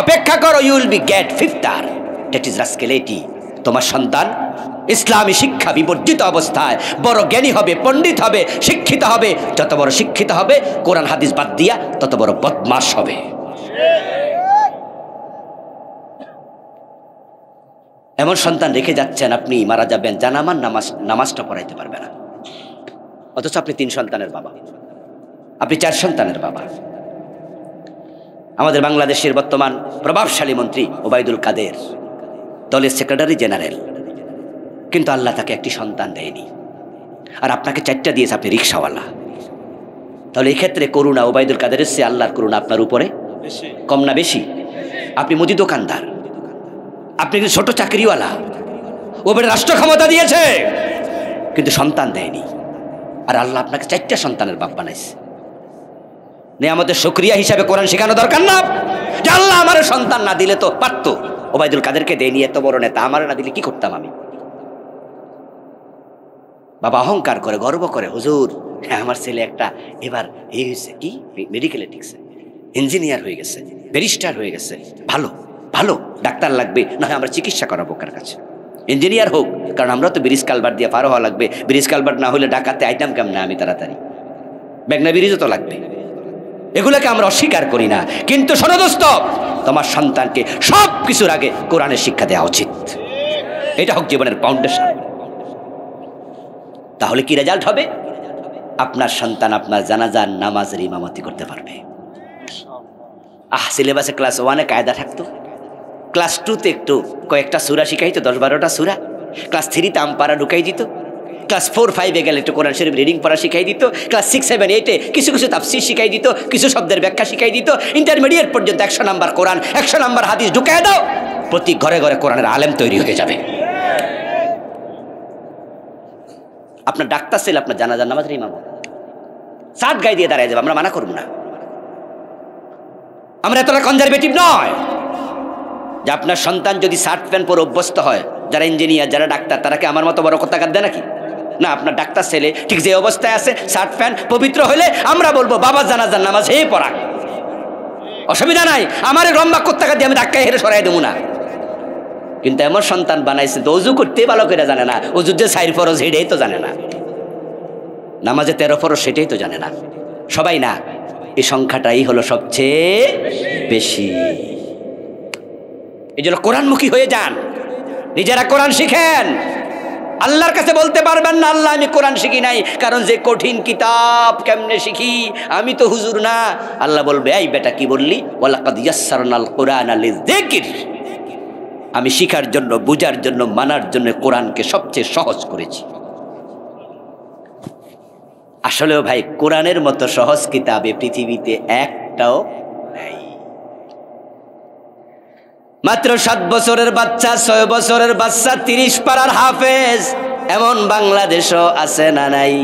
অপেক্ষা করো, you will be get 5th art, that is rascality. তোমার সন্তান ইসলামী শিক্ষা বিবর্জিত অবস্থায় বড় জ্ঞানী হবে, পণ্ডিত হবে, শিক্ষিত হবে। যত বড় শিক্ষিত হবে, কোরআন হাদিস বাদ দিয়া তত বড় বদমাশ হবে। এমন সন্তান রেখে যাচ্ছেন, আপনি মারা যাবেন, জানামার নামাজটা পড়াইতে পারবে না, অথচ আপনি 3 সন্তানের বাবা, আপনি 4 সন্তানের বাবা। আমাদের বাংলাদেশের বর্তমান প্রভাবশালী মন্ত্রী ওবায়দুল কাদের দলের সেক্রেটারি জেনারেল, কিন্তু আল্লাহ তাকে একটি সন্তান দেয়নি, আর আপনাকে 4টা দিয়েছে, আপনি রিক্সাওয়ালা। তাহলে এই ক্ষেত্রে করুণা ওবায়দুল কাদেরের চেয়ে আল্লাহর করুণা আপনার উপরে কম না বেশি? আপনি মুদি দোকানদার, আপনি কিন্তু ছোট চাকরিওয়ালা, ওপরে রাষ্ট্র ক্ষমতা দিয়েছে কিন্তু সন্তান দেয়নি, আর আল্লাহ আপনাকে 4টা সন্তানের বাপ বানাইছে। নিয়ামতের শুকরিয়া হিসাবে কোরআন শেখানো দরকার না? যে আল্লাহ আমার সন্তান না দিলে তো পারতো, ওবায়দুল কাদেরকে দেয়নি, এত বড় নেতা, আমার না দিলে কি করতাম আমি? বাবা অহংকার করে, গর্ব করে, হুজুর হ্যাঁ আমার ছেলে একটা এবার এই হয়েছে, কি মেডিকেলে টিকছে, ইঞ্জিনিয়ার হয়ে গেছে, ব্যারিস্টার হয়ে গেছে, ভালো ভালো, ডাক্তার লাগবে, না হয় আমরা চিকিৎসা করাবো কার কাছে, ইঞ্জিনিয়ার হোক, কারণ আমরা তো ব্রিজ কালভার্ট দিয়ে পার হওয়া লাগবে, ব্রিজ কালভার্ট না হলে ডাকাতে আইতাম কেমন আমি তাড়াতাড়ি, মেঘনা ব্রিজও তো লাগবে। এগুলোকে আমরা অস্বীকার করি না, কিন্তু শোনো দোস্ত, তোমার সন্তানকে সব কিছুর আগে কোরআনের শিক্ষা দেওয়া উচিত। এটা হোক জীবনের ফাউন্ডেশন। তাহলে কি রেজাল্ট হবে? আপনার সন্তান আপনার জানাজার নামাজের ইমামতি করতে পারবে। সিলেবাসে ক্লাস 1-এ কায়দা থাকতো, ক্লাস 2-তে একটু কয়েকটা সূরা শিখাইতো, 10-12টা সূরা, ক্লাস 3-তে আমপারা ঢুকাই দিত, ক্লাস 4-5-এ গেলে একটু কোরআন শরীফ রিডিং পড়া শিখাই দিত, ক্লাস 6-7-8-এ কিছু কিছু তাফসীর শিখাই দিত, কিছু শব্দের ব্যাখ্যা শিখাই দিত, ইন্টারমিডিয়েট পর্যন্ত 100 নাম্বার কোরআন, 100 নাম্বার হাদিস ঢুকাই দাও, প্রতি ঘরে ঘরে কোরআনের আলেম তৈরি হয়ে যাবে। আপনার ডাক্তার ছেলে আপনার জানাজার নামাজের ইমাম সাত গায়ে দিয়ে দাঁড়ায় যাবে, আমরা মানা করব না। আমরা এতটা কনজারভেটিভ নয় যে আপনার সন্তান যদি শার্ট প্যান্ট পরে অভ্যস্ত হয়, যারা ইঞ্জিনিয়ার, যারা ডাক্তার, তারা কি আমার মতো বড় কথা দেয় নাকি? না, আপনার ডাক্তার ছেলে ঠিক যে অবস্থায় আছে, শার্ট প্যান্ট পবিত্র হলে আমরা বলবো বাবা জানাজার নামাজ হে পড়া, অসুবিধা নাই, আমার লম্বা কোত্তাকা দিয়ে আমি ধাক্কায় হেরে সরাই দেবো না। কিন্তু এমন সন্তান বানাইছে তো অজু করতে ভালো করে জানে না, অজুর যে 4 ফরজ সেটাই তো জানে না, নামাজে 13 ফরজ সেটাই তো জানে না, সবাই না। এই সংখ্যাটাই হলো সবচেয়ে বেশি। এই জন্য কোরআনমুখী হয়ে যান, নিজেরা কোরআন শিখেন। আল্লাহর কাছে বলতে পারবেন না আল্লাহ আমি কোরআন শিখি নাই, কারণ যে কঠিন কিতাব কেমনে শিখি, আমি তো হুজুর না। আল্লাহ বলবে এই বেটা কি বললি, ওয়ালাকাদ ইয়াসসারনাল কুরআনা লিযিকর, আমি শিখার জন্য, বুঝার জন্য, মানার জন্য কোরআনকে সবচেয়ে সহজ করেছি। আসলেও ভাই কোরআনের মতো সহজ কিতাবে পৃথিবীতে একটাও নাই। মাত্র 7 বছরের বাচ্চা, 6 বছরের বাচ্চা 30 পারার হাফেজ, এমন বাংলাদেশও আছে না নাই?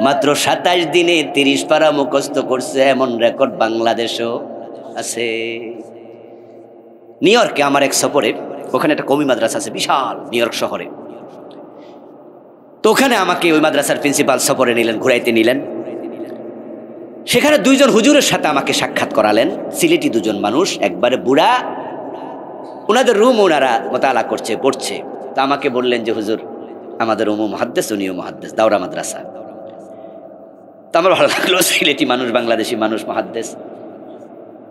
মাত্র 27 দিনে 30 পারা মুখস্থ করছে, এমন রেকর্ড বাংলাদেশও আছে। নিউ ইয়র্কে আমার এক সফরে, ওখানে একটা কওমি মাদ্রাসা আছে বিশাল, নিউ ইয়র্ক শহরে। তো ওখানে আমাকে ওই মাদ্রাসার প্রিন্সিপাল সফরে নিলেন, ঘুরাইতে নিলেন। সেখানে 2 জন হুজুরের সাথে আমাকে সাক্ষাৎ করালেন, সিলেটি 2 জন মানুষ, একবারে বুড়া, ওনাদের রুম ওনারা মোতালা করছে, পড়ছে। তো আমাকে বললেন যে হুজুর আমাদের উমু মুহাদ্দিস, উনিও মুহাদ্দিস, দাওরা মাদ্রাসা। তো আমার ভালো লাগলো, সিলেটি মানুষ, বাংলাদেশি মানুষ, মুহাদ্দিস।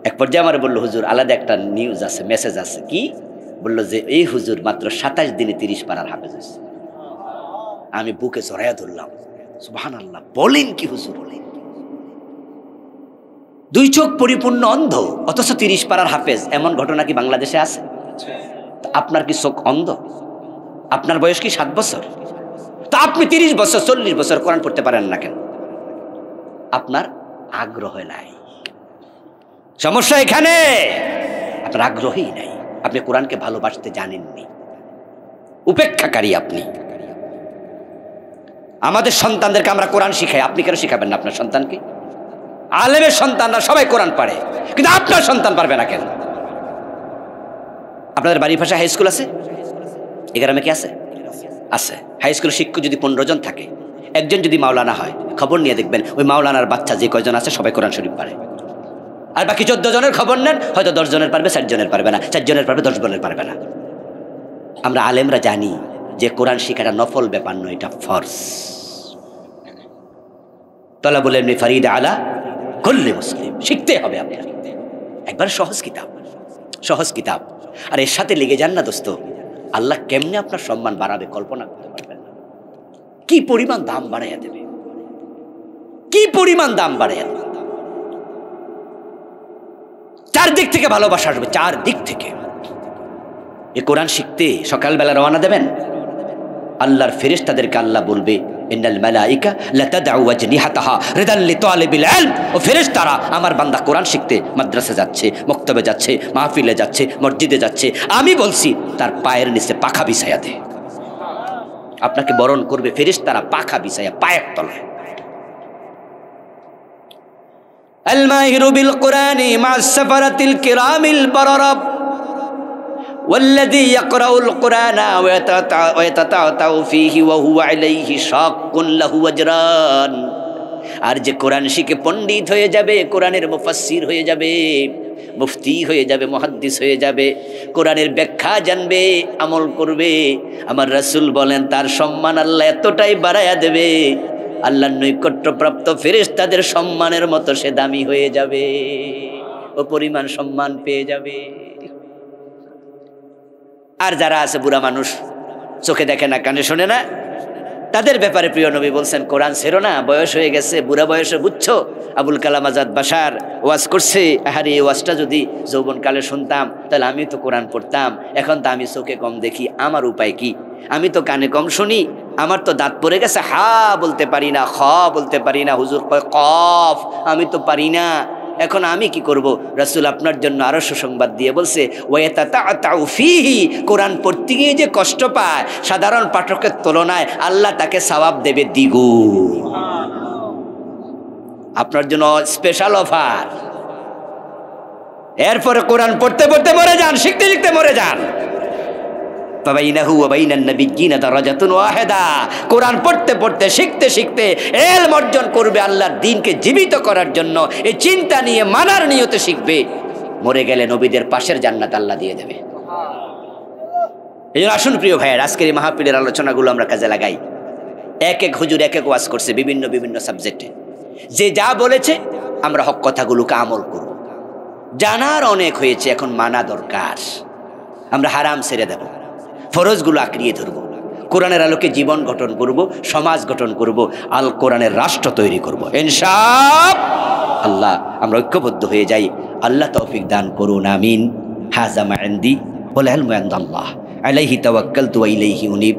এক পর্যায়ে আমার বললো হুজুর আলাদা একটা নিউজ আছে, মেসেজ আছে। কি? বললো যে এই হুজুর মাত্র 27 দিনে 30 পারার হাফেজ হয়েছে। আমি বুকে জড়াইয়া ধরলাম, সুবহানাল্লাহ, বলেন কি হুজুর, বলেন 2 চোখ পরিপূর্ণ অন্ধ অথচ 30 পারার হাফেজ, এমন ঘটনা কি বাংলাদেশে আছে? আপনার কি চোখ অন্ধ? আপনার বয়স কি 7 বছর? তো আপনি 30 বছর 40 বছর কোরআন পড়তে পারেন না কেন? আপনার আগ্রহ নাই। সমস্যা এখানে, আপনার আগ্রহই নাই, আপনি কোরআনকে ভালোবাসতে জানেননি, উপেক্ষাকারী আপনি। আমাদের সন্তানদেরকে আমরা কোরআন শিখাই, আপনি কেন শিখাবেন না আপনার সন্তানকে? আলেমের সন্তানরা সবাই কোরআন পারে, কিন্তু আপনার সন্তান পারবে না কেন? আপনাদের বাড়ির পাশে হাই স্কুল আছে? এই গ্রামে কি আছে? আছে। হাই স্কুল শিক্ষক যদি 15 জন থাকে, একজন যদি মাওলানা হয়, খবর নিয়ে দেখবেন ওই মাওলানার বাচ্চা যে কয়জন আছে সবাই কোরআন শরীফ পারে। আর বাকি 14 জনের খবর নেন, হয়তো 10 জনের পারবে, 4 জনের পারবে না, 4 জনের পারবে, 10 জনের পারবে না। আমরা আলেমরা জানি যে কোরআন শিখাটা নফল ব্যাপার নয়, এটা ফরজ। তালাবুল ইলমি ফরিদা আলা কুল্লি মুসলিম, শিখতে হবে আপনার। একবার সহজ কিতাব, সহজ কিতাব। আর এর সাথে লেগে যান না দোস্ত, আল্লাহ কেমনে আপনার সম্মান বাড়াবে কল্পনা করতে পারবেন না। কি পরিমাণ দাম বাড়াইয়া দেবে, কি পরিমাণ দাম বাড়াইয়া দেবে। 4 দিক থেকে ভালোবাসা আসবে, 4 দিক থেকে। এই কোরআন শিখতে সকালবেলা রওনা দেবেন, আল্লাহর ফেরেশতাদেরকে আল্লাহ বলবে ইন্নাল মালাইকা লাতাদউ ওয়াজনিহাতাহা রিদাল লিতালিবিল ইলম, ও ফেরেশতারা আমার বান্দা কোরআন শিখতে মাদ্রাসা যাচ্ছে, মক্তবে যাচ্ছে, মাহফিলে যাচ্ছে, মসজিদে যাচ্ছে, আমি বলছি তার পায়ের নিচে পাখা বিছায়া দে। আপনাকে বরণ করবে ফেরেশতারা পাখা বিছায়া পায়ের তলায়। আল মাহিরু বিল কুরআনি মা'আস সাফারাতিল কিরামিল বারারা والذي يقرأ القرآن ويتتعتع فيه وهو عليه شاق له أجران। আর যে কোরআন শিখে পণ্ডিত হয়ে যাবে, কোরআনের মুফাসসির হয়ে যাবে, মুফতি হয়ে যাবে, মুহাদ্দিস হয়ে যাবে, কোরআনের ব্যাখ্যা জানবে, আমল করবে, আমার রাসূল বলেন তার সম্মান আল্লাহ এতটাই বাড়ায়া দেবে, আল্লাহর নৈকট্যপ্রাপ্ত ফেরেশতাদের সম্মানের মতো সে দামি হয়ে যাবে, ও পরিমাণ সম্মান পেয়ে যাবে। আর যারা আছে বুড়া মানুষ, চোখে দেখে না, কানে শোনে না, তাদের ব্যাপারে প্রিয় নবী বলছেন কোরআন ছেড়ো না, বয়স হয়ে গেছে, বুড়া বয়সে বুঝছো। আবুল কালাম আজাদ বাশার ওয়াজ করছে, আহারে এই ওয়াজটা যদি যৌবনকালে শুনতাম তাহলে আমি তো কোরআন পড়তাম, এখন তো আমি চোখে কম দেখি, আমার উপায় কি? আমি তো কানে কম শুনি, আমার তো দাঁত পড়ে গেছে, হা বলতে পারি না, খ বলতে পারি না, হুজুর কয় কফ, আমি তো পারি না, এখন আমি কি করব? রাসূল আপনার জন্য আরো সুসংবাদ দিয়ে বলছে ওয়াতাতাউ ফীহি, কোরআন পড়তে গিয়ে যে কষ্ট পায় সাধারণ পাঠকের তুলনায় আল্লাহ তাকে সওয়াব দেবে দ্বিগুণ। আপনার জন্য স্পেশাল অফার। এরপরে কোরআন পড়তে পড়তে মরে যান, শিখতে শিখতে মরে যান। ফাবাইনাহু ওয়া বাইনান নাবিয়্যিনা দারাজাতুন ওয়াহিদা। কোরআন পড়তে পড়তে শিখতে শিখতে ইলম অর্জন করবে, আল্লাহর দ্বীনকে জীবিত করার জন্য এই চিন্তা নিয়ে মানার নিয়তে শিখবে, মরে গেলে নবীদের পাশের জান্নাত আল্লাহ দিয়ে দেবে। এই জন্য আসুন প্রিয় ভাইয়ের, আজকের এই মাহফিলের আলোচনাগুলো আমরা কাজে লাগাই। এক এক হুজুর এক এক ওয়াজ করছে বিভিন্ন বিভিন্ন সাবজেক্টে, যে যা বলেছে আমরা হক কথাগুলোকে আমল করব। জানার অনেক হয়েছে, এখন মানা দরকার। আমরা হারাম ছেড়ে দেব, ফরজগুলো আঁকড়িয়ে ধরব, কোরআনের আলোকে জীবন গঠন করব, সমাজ গঠন করব, আল কোরআনের রাষ্ট্র তৈরি করব ইনশাআল্লাহ। আমরা ঐক্যবদ্ধ হয়ে যাই। আল্লাহ তৌফিক দান করুন, আমিন। হাযা মা ইনদি ওয়াল ইলমু ইনদাল্লাহ, আলাইহি তাওয়াক্কালতু ওয়া ইলাইহি উনীব।